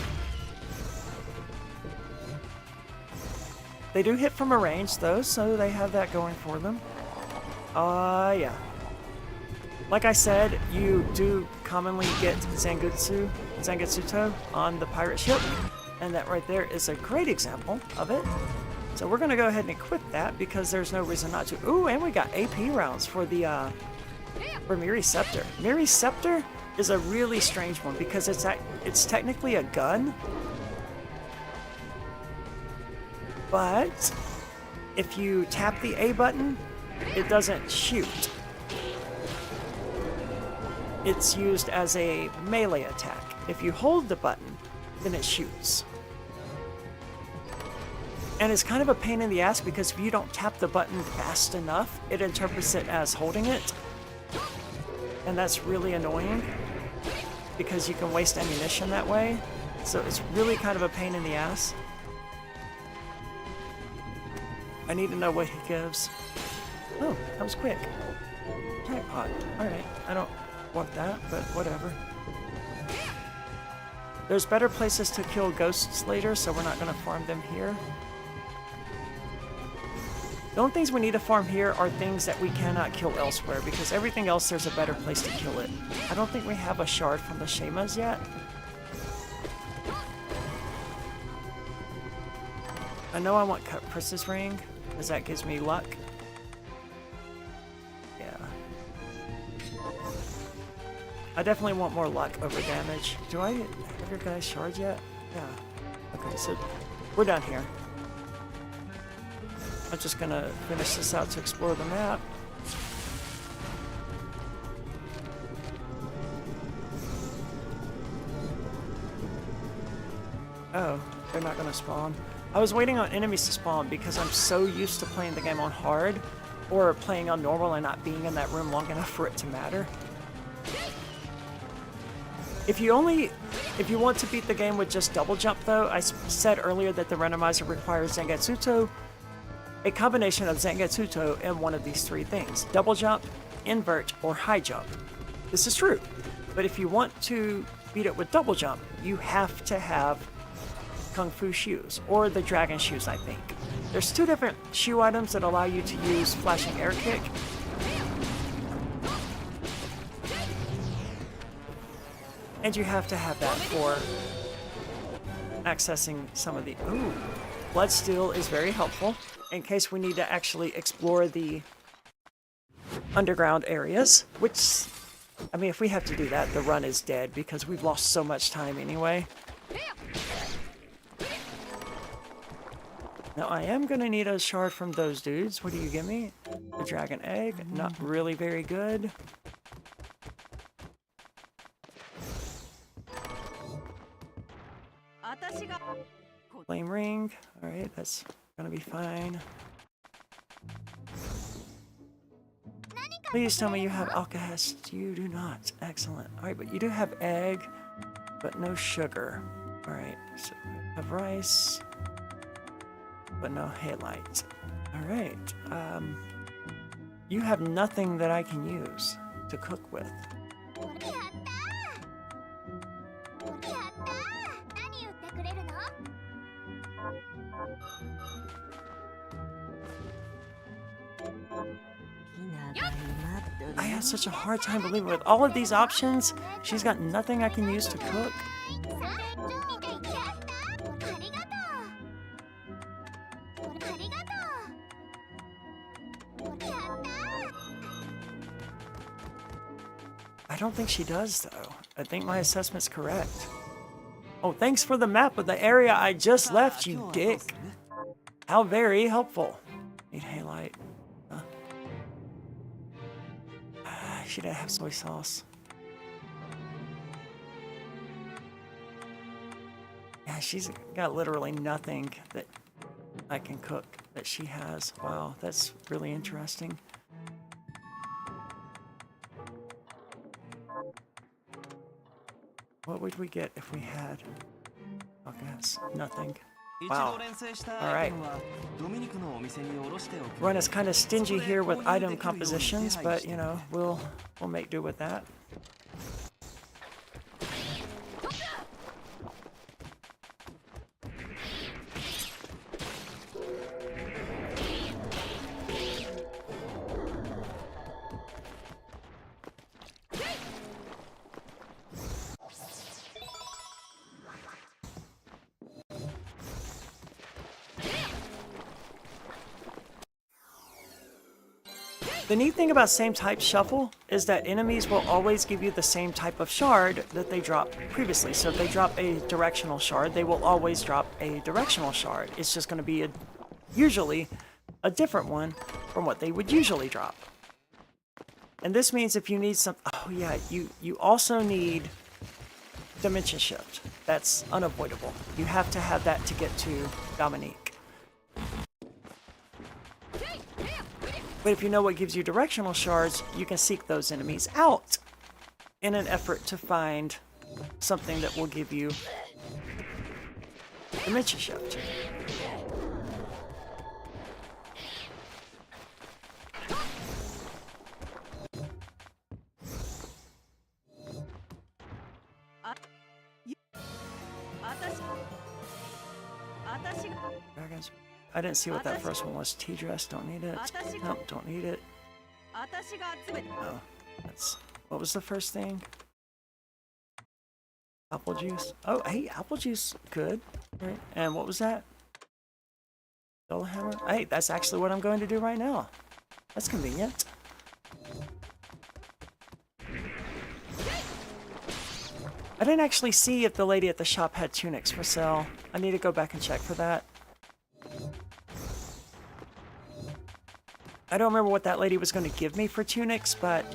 They do hit from a range, though, so they have that going for them. Yeah. Like I said, you do commonly get Zangetsuto on the pirate ship, and that right there is a great example of it. So we're going to go ahead and equip that, because there's no reason not to. Ooh, and we got AP rounds for the, for Miri's Scepter. Miri's Scepter is a really strange one, because it's technically a gun, but if you tap the A button, it doesn't shoot. It's used as a melee attack. If you hold the button, then it shoots. And it's kind of a pain in the ass, because if you don't tap the button fast enough, it interprets it as holding it. And that's really annoying, because you can waste ammunition that way. So it's really kind of a pain in the ass. I need to know what he gives. Oh, that was quick. Jackpot. Alright, I don't want that, but whatever. There's better places to kill ghosts later, so we're not going to farm them here. The only things we need to farm here are things that we cannot kill elsewhere, because everything else there's a better place to kill it. I don't think we have a shard from the Shamas yet. I know I want Pris's ring, because that gives me luck. Yeah. I definitely want more luck over damage. Do I have your guys' shards yet? Yeah. Okay, so we're down here. I'm just gonna finish this out to explore the map. Oh, they're not gonna spawn. I was waiting on enemies to spawn because I'm so used to playing the game on hard or playing on normal and not being in that room long enough for it to matter. If you want to beat the game with just double jump though, I said earlier that the randomizer requires Zangetsuto. a combination of Zangetsuto and one of these three things: double jump, invert, or high jump. This is true, but if you want to beat it with double jump, you have to have Kung Fu shoes, or the dragon shoes, I think. There's two different shoe items that allow you to use flashing air kick. And you have to have that for accessing some of the... Ooh, Bloodstained is very helpful in case we need to actually explore the underground areas, which, I mean, if we have to do that, the run is dead because we've lost so much time anyway. Now, I am going to need a shard from those dudes. What do you give me? A dragon egg. Not really very good. Flame ring. Alright, that's going to be fine. Please tell me you have alkahest. You do not. Excellent. Alright, but you do have egg, but no sugar. Alright, so we have rice, but no halite. Alright, you have nothing that I can use to cook with. I have such a hard time believing with all of these options, she's got nothing I can use to cook. I don't think she does, though. I think my assessment's correct. Oh, thanks for the map of the area I just left, you dick. How very helpful. Need halite. Huh? She didn't have soy sauce. Yeah, she's got literally nothing that I can cook that she has. Wow, that's really interesting. What would we get if we had... Oh, guess nothing. Wow. Alright. Run is kind of stingy here with item compositions, but, you know, we'll make do with that. The neat thing about same type shuffle is that enemies will always give you the same type of shard that they dropped previously. So if they drop a directional shard, they will always drop a directional shard. It's just going to be usually a different one from what they would usually drop. And this means if you need some... Oh yeah, you also need Dimension Shift. That's unavoidable. You have to have that to get to Dominique. But if you know what gives you directional shards, you can seek those enemies out in an effort to find something that will give you Dimension Shift. Dragons. I didn't see what that first one was. Tea dress, don't need it. Nope, don't need it. Oh, that's... What was the first thing? Apple juice. Oh, hey, apple juice. Good. Right. And what was that? Dull hammer. Hey, that's actually what I'm going to do right now. That's convenient. I didn't actually see if the lady at the shop had tunics for sale. I need to go back and check for that. I don't remember what that lady was going to give me for tunics, but...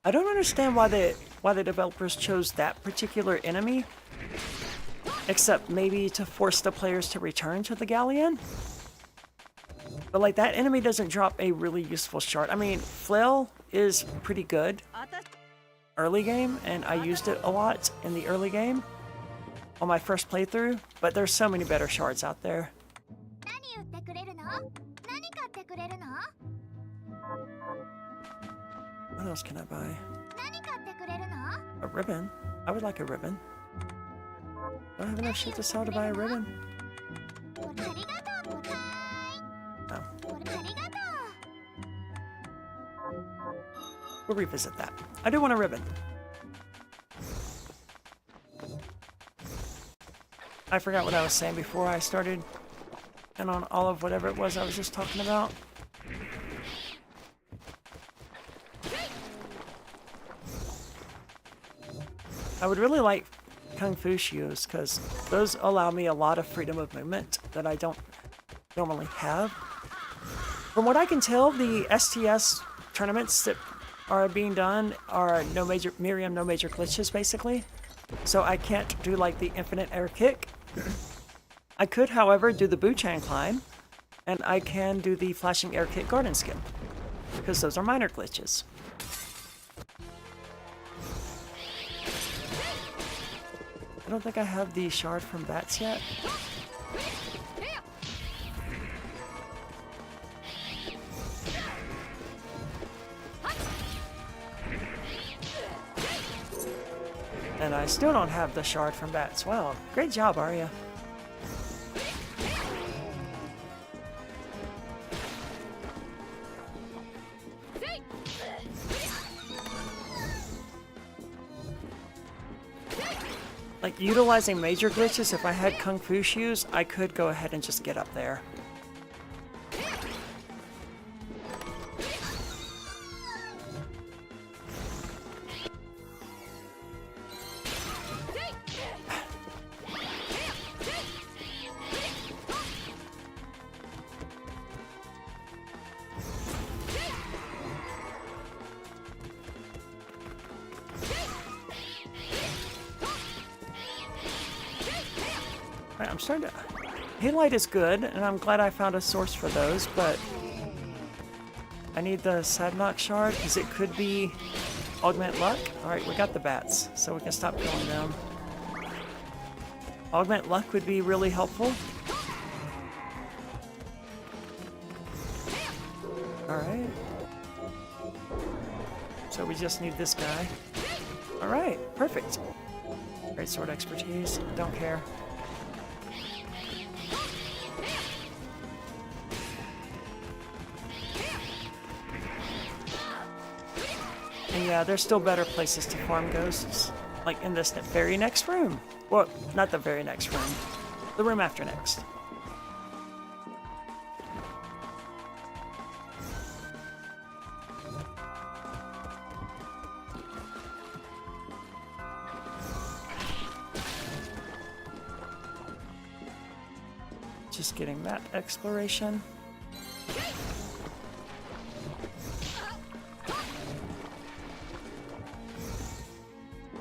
I don't understand why the developers chose that particular enemy. except maybe to force the players to return to the galleon. But like that enemy doesn't drop a really useful shard. I mean, flail is pretty good early game, and I used it a lot in the early game on my first playthrough, but there's so many better shards out there. What else can I buy? A ribbon? I would like a ribbon. Do I have enough shit to sell to buy a ribbon? No. We'll revisit that. I do want a ribbon. I forgot what I was saying before I started and on all of whatever it was I was just talking about. I would really like Kung Fu shoes because those allow me a lot of freedom of movement that I don't normally have. From what I can tell, the STS tournaments that are being done are no major glitches basically. So I can't do like the infinite air kick. I could, however, do the Buchan climb, and I can do the flashing air kick garden skip because those are minor glitches. I don't think I have the shard from bats yet. And I still don't have the shard from bats. Wow, great job, Arya. Like, utilizing major glitches, if I had Kung Fu shoes, I could go ahead and just get up there. Alright, I'm starting to... Headlight is good, and I'm glad I found a source for those, but... I need the Sadnok shard, because it could be Augment Luck. Alright, we got the bats, so we can stop killing them. Augment Luck would be really helpful. Alright. So we just need this guy. Alright, perfect. Great sword expertise, don't care. And yeah, there's still better places to farm ghosts. Like in this very next room. Well, not the very next room. The room after next. Just getting that exploration.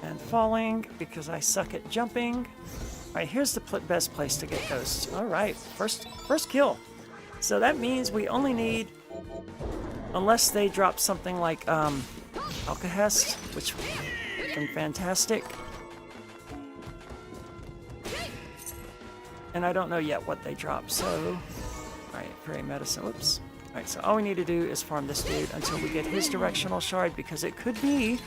And falling because I suck at jumping. Alright, here's the best place to get ghosts. Alright, first kill. So that means we only need, unless they drop something like Alcahest, which would have been fantastic. And I don't know yet what they drop, so... Alright, Fairy Medicine, whoops. Alright, so all we need to do is farm this dude until we get his directional shard, because it could be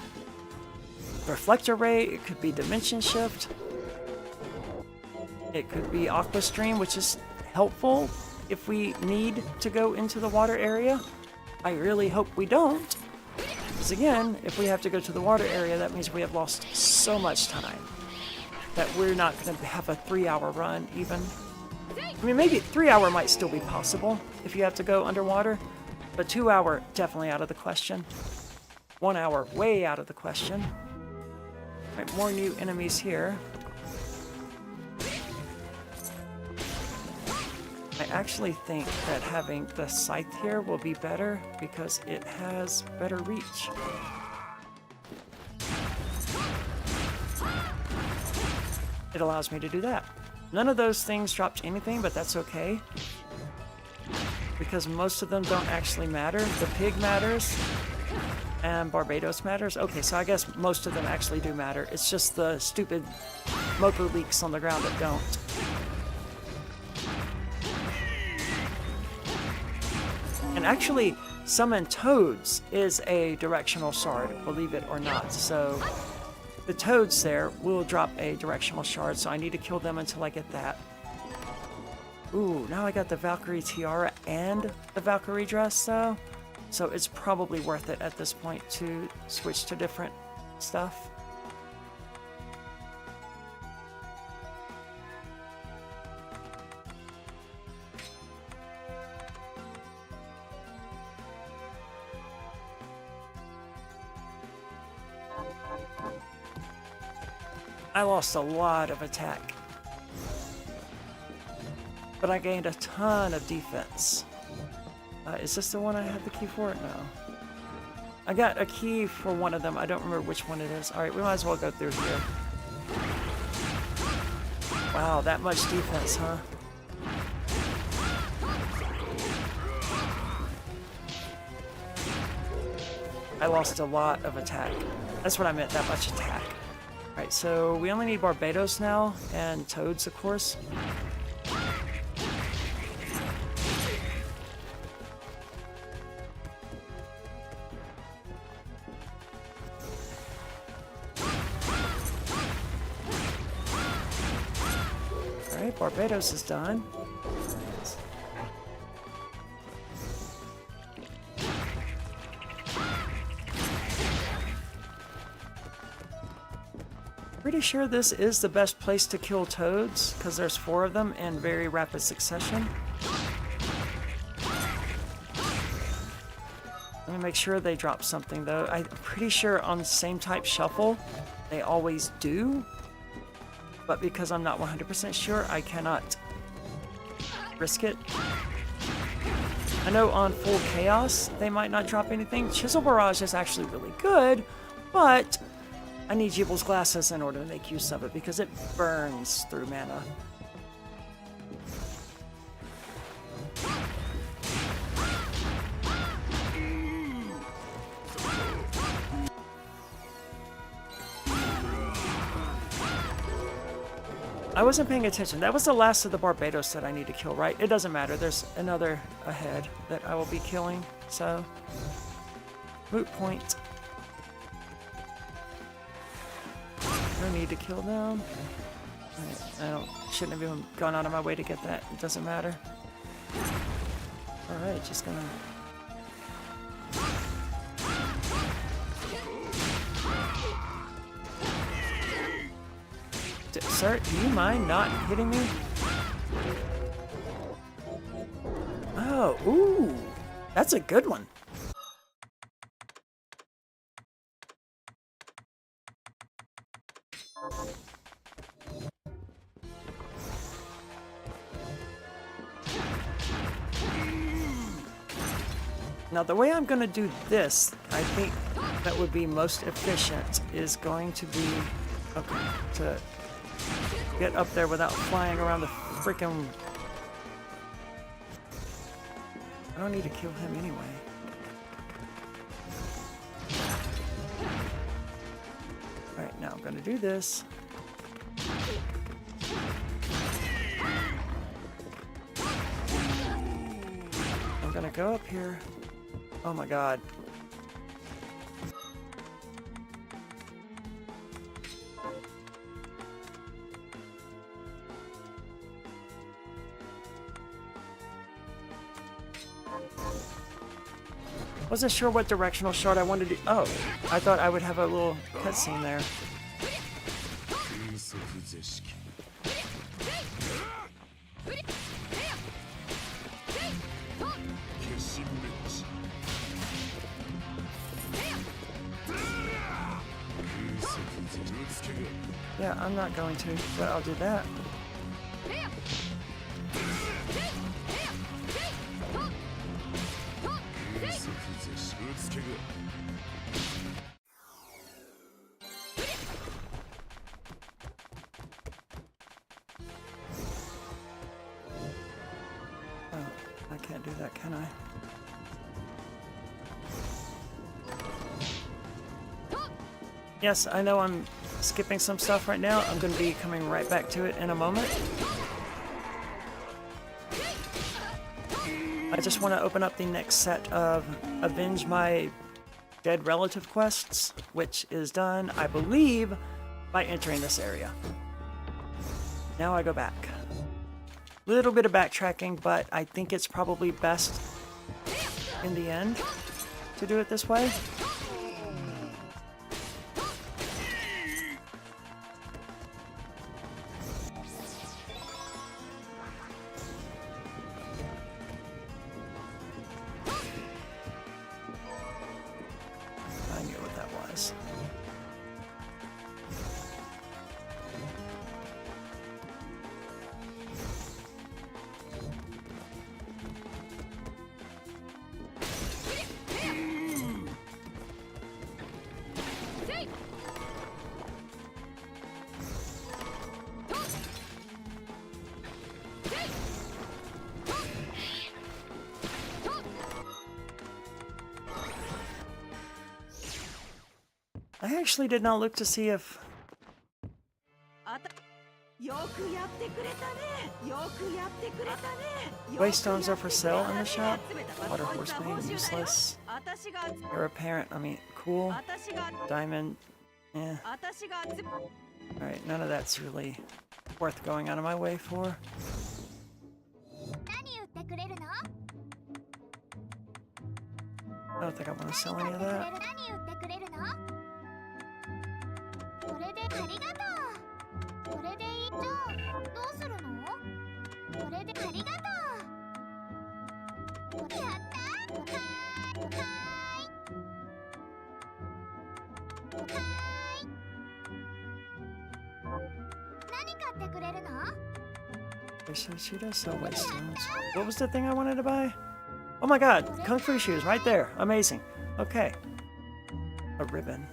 Reflector Ray, it could be Dimension Shift, it could be Aqua Stream, which is helpful if we need to go into the water area. I really hope we don't, because again, if we have to go to the water area, that means we have lost so much time that we're not going to have a 3-hour run even. I mean, maybe 3-hour might still be possible if you have to go underwater, but 2-hour definitely out of the question. 1 hour way out of the question. Right, more new enemies here. I actually think that having the scythe here will be better because it has better reach. it allows me to do that. None of those things dropped anything, but that's okay, because most of them don't actually matter. The pig matters, and Barbados matters. Okay, so I guess most of them actually do matter. It's just the stupid mocha leaks on the ground that don't. And actually, summon toads is a directional shard, believe it or not. So the toads there will drop a directional shard, so I need to kill them until I get that. Ooh, now I got the Valkyrie tiara and the Valkyrie dress though, so it's probably worth it at this point to switch to different stuff. I lost a lot of attack, but I gained a ton of defense. Is this the one I had the key for? No. I got a key for one of them. I don't remember which one it is. Alright, we might as well go through here. Wow, that much defense, huh? I lost a lot of attack. That's what I meant, that much attack. Alright, so we only need Barbados now, and toads, of course. Alright, Barbados is done. Pretty sure this is the best place to kill toads, because there's 4 of them in very rapid succession. Let me make sure they drop something though. I'm pretty sure on the same type shuffle, they always do. But because I'm not 100% sure, I cannot risk it. I know on full chaos, they might not drop anything. Chisel Barrage is actually really good, but I need Jibel's glasses in order to make use of it because it burns through mana. I wasn't paying attention. That was the last of the Barbados that I need to kill, right? It doesn't matter. There's another ahead that I will be killing, so moot point. No need to kill them. I shouldn't have even gone out of my way to get that. It doesn't matter. Alright, just gonna... Sir, do you mind not hitting me? Oh, ooh! That's a good one. Now the way I'm going to do this, I think that would be most efficient, is going to be, okay, to get up there without flying around the freaking... I don't need to kill him anyway. Alright, now I'm going to do this. I'm going to go up here. Oh my god. Wasn't sure what directional shard I wanted to do. Oh, I thought I would have a little cutscene there. Yeah, I'm not going to, but I'll do that. can I? Yes, I know I'm skipping some stuff right now. I'm going to be coming right back to it in a moment. I just want to open up the next set of Avenge My Dead Relative quests, which is done, I believe, by entering this area. Now I go back. Little bit of backtracking, but I think it's probably best in the end to do it this way. I knew what that was. I actually did not look to see if waystones are for sale in the shop. Water horseman, useless. They're apparent, I mean, cool. Diamond, yeah. Alright, none of that's really worth going out of my way for. I don't think I want to sell any of that. So she does sell waystones. What was the thing I wanted to buy? Oh my god, Kung Fu shoes right there. Amazing. Okay. A ribbon.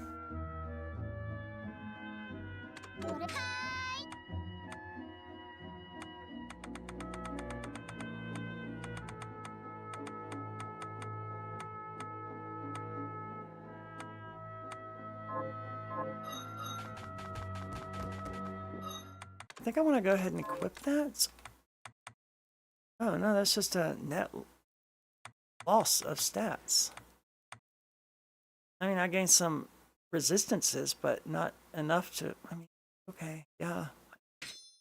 I think I want to go ahead and equip that. Oh no, that's just a net loss of stats. I mean, I gained some resistances, but not enough to... I mean, okay, yeah.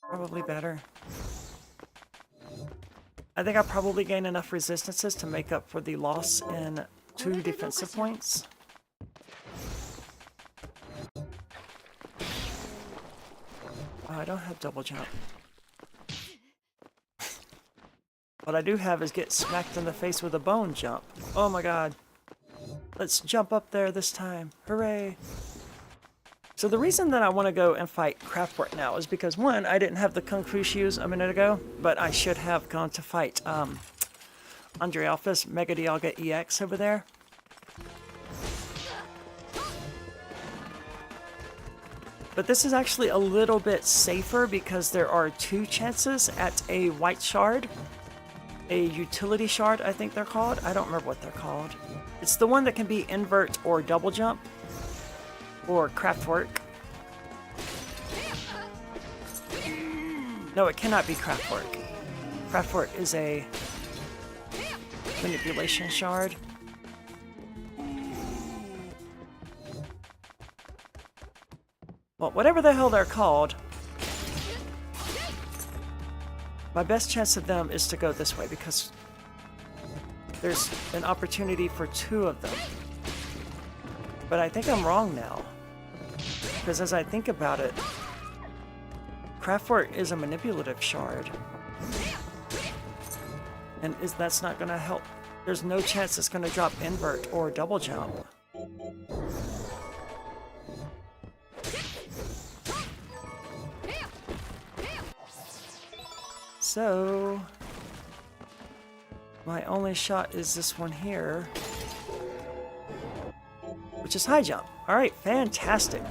Probably better. I think I probably gained enough resistances to make up for the loss in 2 defensive points. Oh, I don't have double jump. What I do have is get smacked in the face with a bone jump. Oh my god. Let's jump up there this time. Hooray. So the reason that I want to go and fight Craftwork now is because, one, I didn't have the Kung Fu shoes a minute ago, but I should have gone to fight Andre Alphys, Mega Dialga EX over there. But this is actually a little bit safer because there are 2 chances at a white shard. A utility shard, I think they're called. I don't remember what they're called. It's the one that can be invert or double jump. Or Craftwork. No, it cannot be Craftwork. Craftwork is a manipulation shard. Well, whatever the hell they're called, my best chance of them is to go this way because there's an opportunity for 2 of them. But I think I'm wrong now. Because as I think about it, Craftwork is a manipulative shard. And that's not going to help. There's no chance it's going to drop invert or double jump. So, my only shot is this one here, which is high jump. Alright, fantastic.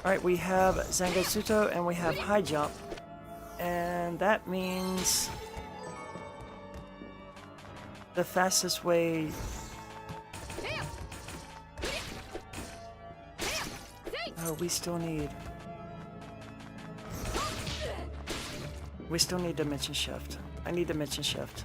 Alright, we have Zangetsuto and we have high jump. And that means the fastest way. Oh, we still need dimension shift. I need dimension shift.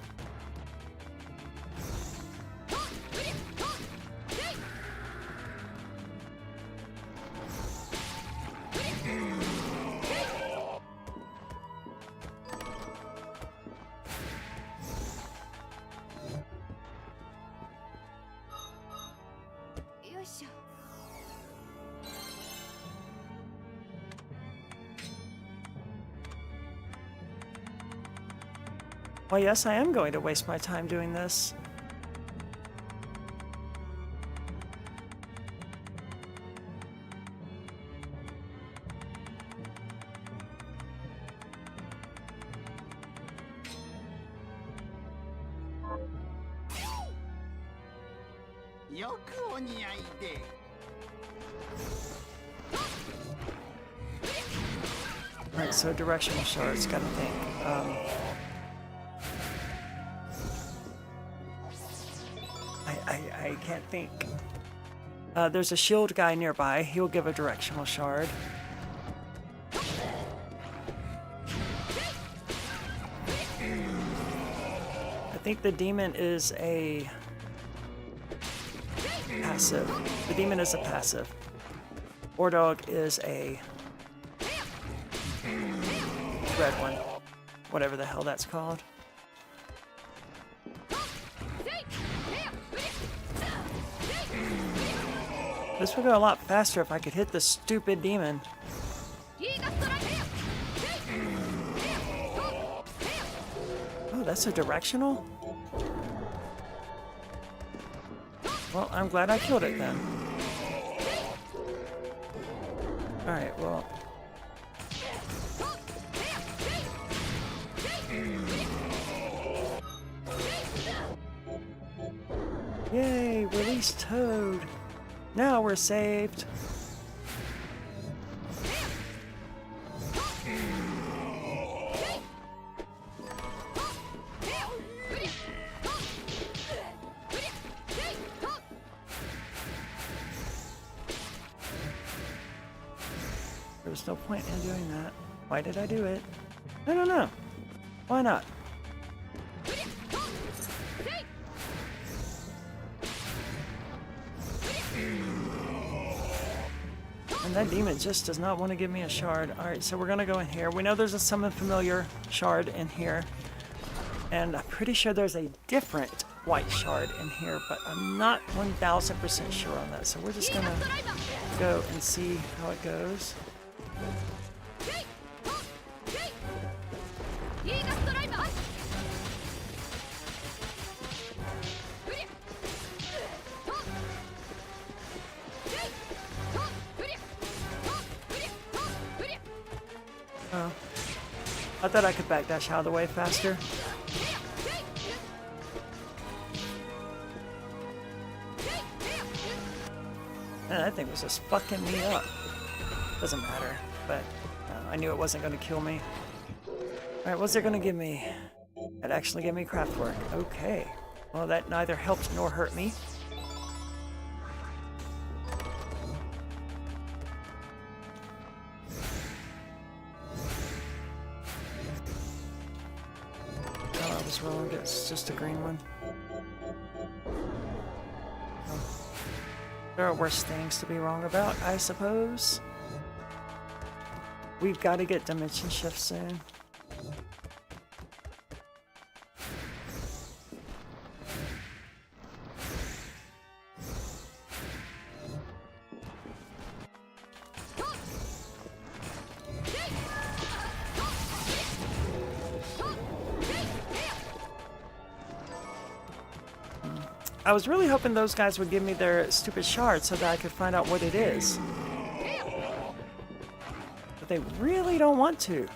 Well, yes, I am going to waste my time doing this. Alright, so directional shards, gotta think. I can't think. There's a shield guy nearby. He'll give a directional shard. I think the demon is a passive. The demon is a passive. War dog is a red one. Whatever the hell that's called. This would go a lot faster if I could hit the stupid demon. Oh, that's a directional? Well, I'm glad I killed it then. Alright, well. Yay, release Toad. Now we're saved. There was no point in doing that. Why did I do it? I don't know. Why not? And that demon just does not want to give me a shard. Alright, so we're gonna go in here. We know there's a summon familiar shard in here. And I'm pretty sure there's a different white shard in here, but I'm not 1000% sure on that. So we're just gonna go and see how it goes. Oh. I thought I could backdash out of the way faster. Man, that thing was just fucking me up. Doesn't matter, but I knew it wasn't going to kill me. Alright, what's it going to give me? It actually gave me craft work. Okay. Well, that neither helped nor hurt me. Oh, I was wrong. It's just a green one. Oh. There are worse things to be wrong about, I suppose. We've got to get dimension shift soon. I was really hoping those guys would give me their stupid shard so that I could find out what it is. But they really don't want to.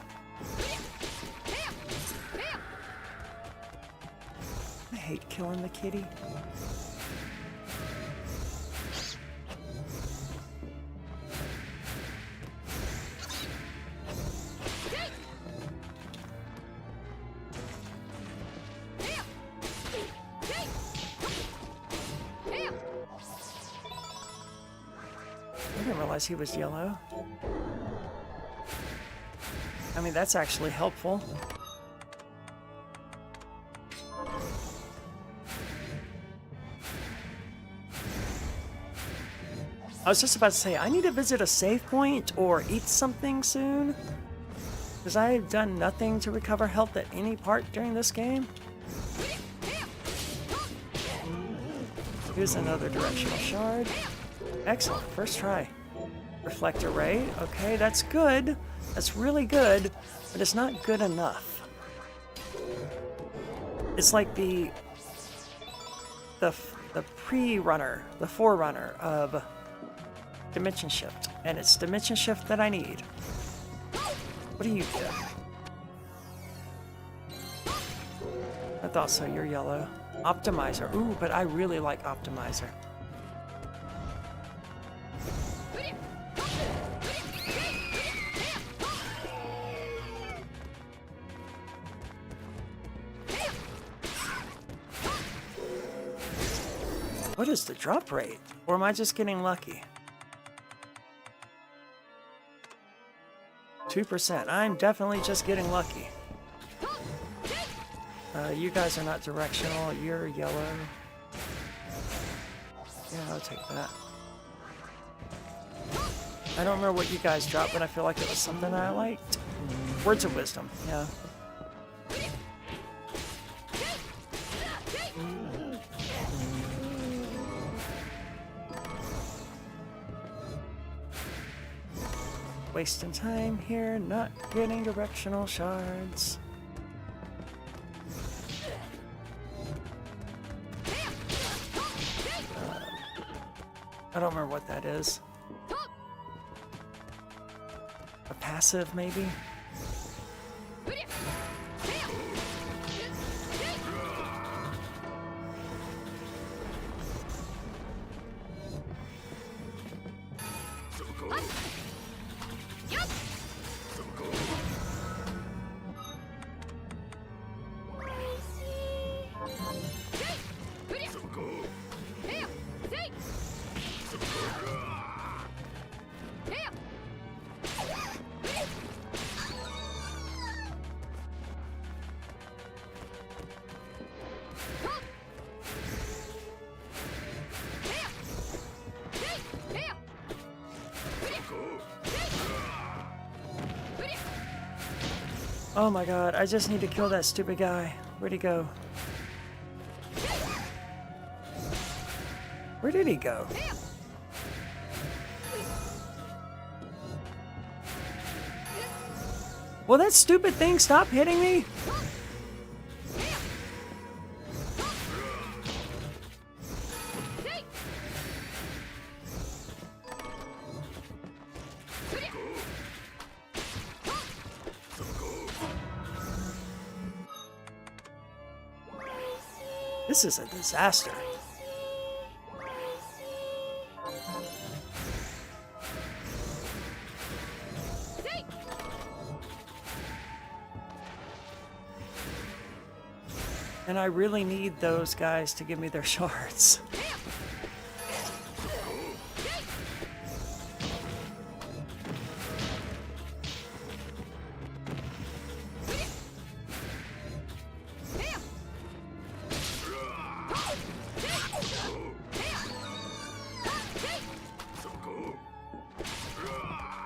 I hate killing the kitty. realize he was yellow. I mean, that's actually helpful. I was just about to say, I need to visit a save point or eat something soon. Because I've done nothing to recover health at any part during this game. Here's another directional shard. Excellent, first try. Reflector ray, okay, that's good. That's really good, but it's not good enough. It's like the pre-runner, the forerunner of Dimension Shift, and it's Dimension Shift that I need. What do you do? I thought so, you're yellow. Optimizer, ooh, but I really like Optimizer. What is the drop rate? Or am I just getting lucky? 2%. I'm definitely just getting lucky. You guys are not directional. You're yellow. Yeah, I'll take that. I don't remember what you guys dropped, but I feel like it was something I liked. Words of Wisdom, yeah. Wasting time here, not getting directional shards. I don't remember what that is. A passive, maybe? Oh my god, I just need to kill that stupid guy. Where'd he go? Where did he go? Will that stupid thing stop hitting me? This is a disaster. And I really need those guys to give me their shards.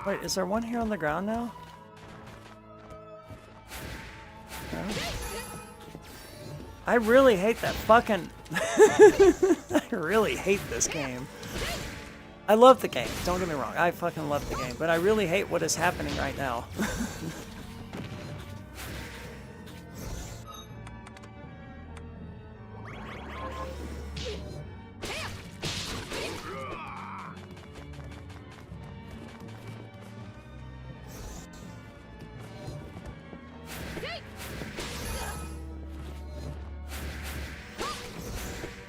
Wait, is there one here on the ground now? No? I really hate that fucking... I really hate this game. I love the game, don't get me wrong. I fucking love the game, but I really hate what is happening right now.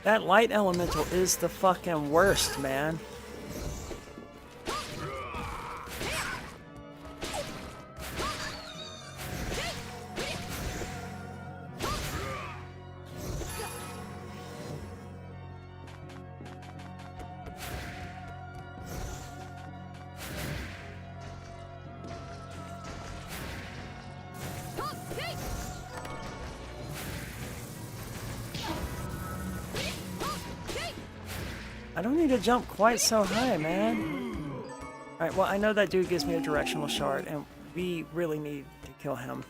That light elemental is the fucking worst, man. I don't need to jump quite so high, man. Alright, well, I know that dude gives me a directional shard, and we really need to kill him.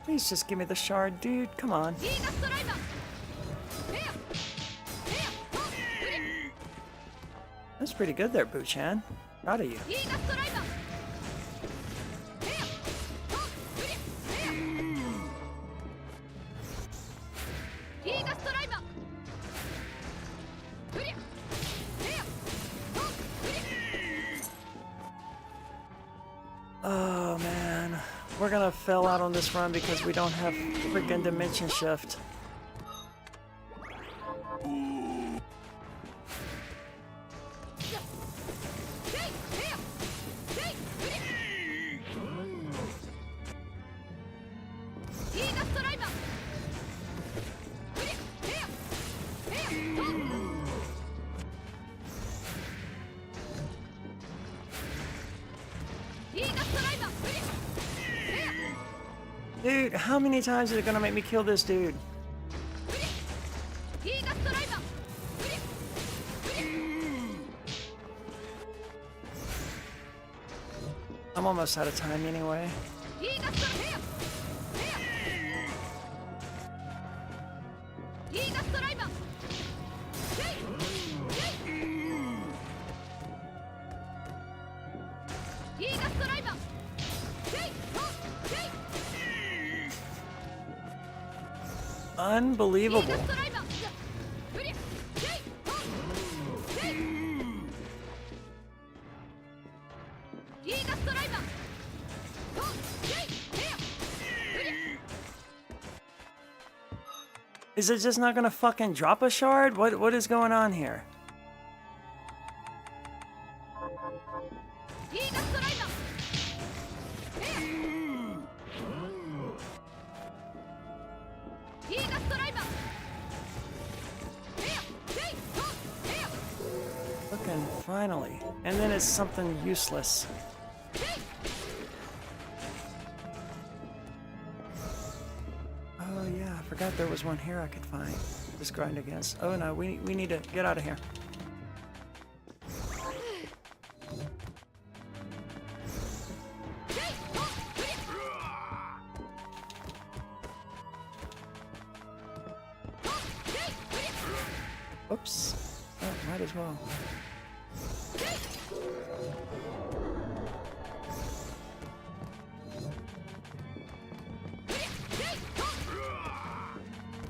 Please just give me the shard, dude. Come on. That's pretty good there, Boo-chan. Proud of you. Oh man, we're gonna fail out on this run because we don't have freaking dimension shift. Dude, how many times is it gonna make me kill this dude? I'm almost out of time anyway. Unbelievable. Is it just not gonna fucking drop a shard? What is going on here? Fucking finally. And then it's something useless. Oh yeah, I forgot there was one here I could find. Just grind against. Oh no, we need to get out of here. Oops. Oh, might as well.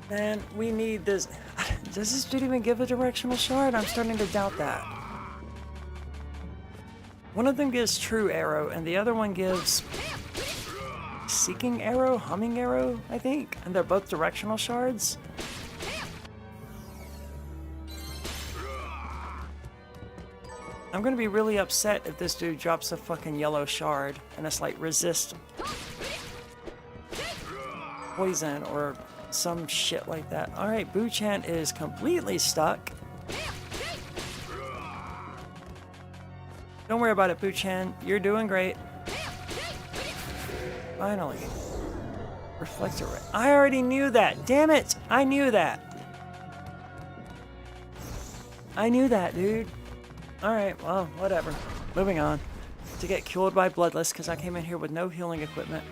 Man, we need this. Does this dude even give a directional shard? I'm starting to doubt that. One of them gives true arrow, and the other one gives seeking arrow, humming arrow, I think. And they're both directional shards. I'm gonna be really upset if this dude drops a fucking yellow shard and it's like resist poison or some shit like that. Alright, Boo-chan is completely stuck. Don't worry about it, Boo-chan. You're doing great. Finally. Reflector. I already knew that. Damn it! I knew that. I knew that, dude. Alright, well, whatever. Moving on. To get killed by Bloodless because I came in here with no healing equipment.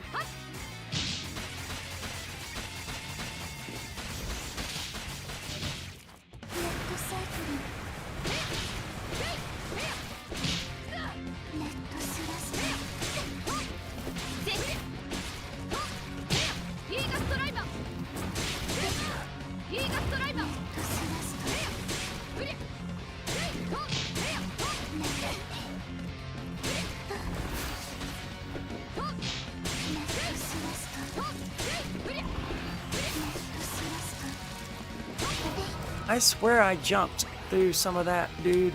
I swear I jumped through some of that, dude.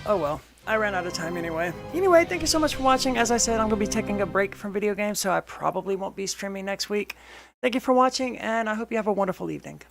Oh well. I ran out of time anyway. Anyway, thank you so much for watching. As I said, I'm going to be taking a break from video games, so I probably won't be streaming next week. Thank you for watching, and I hope you have a wonderful evening.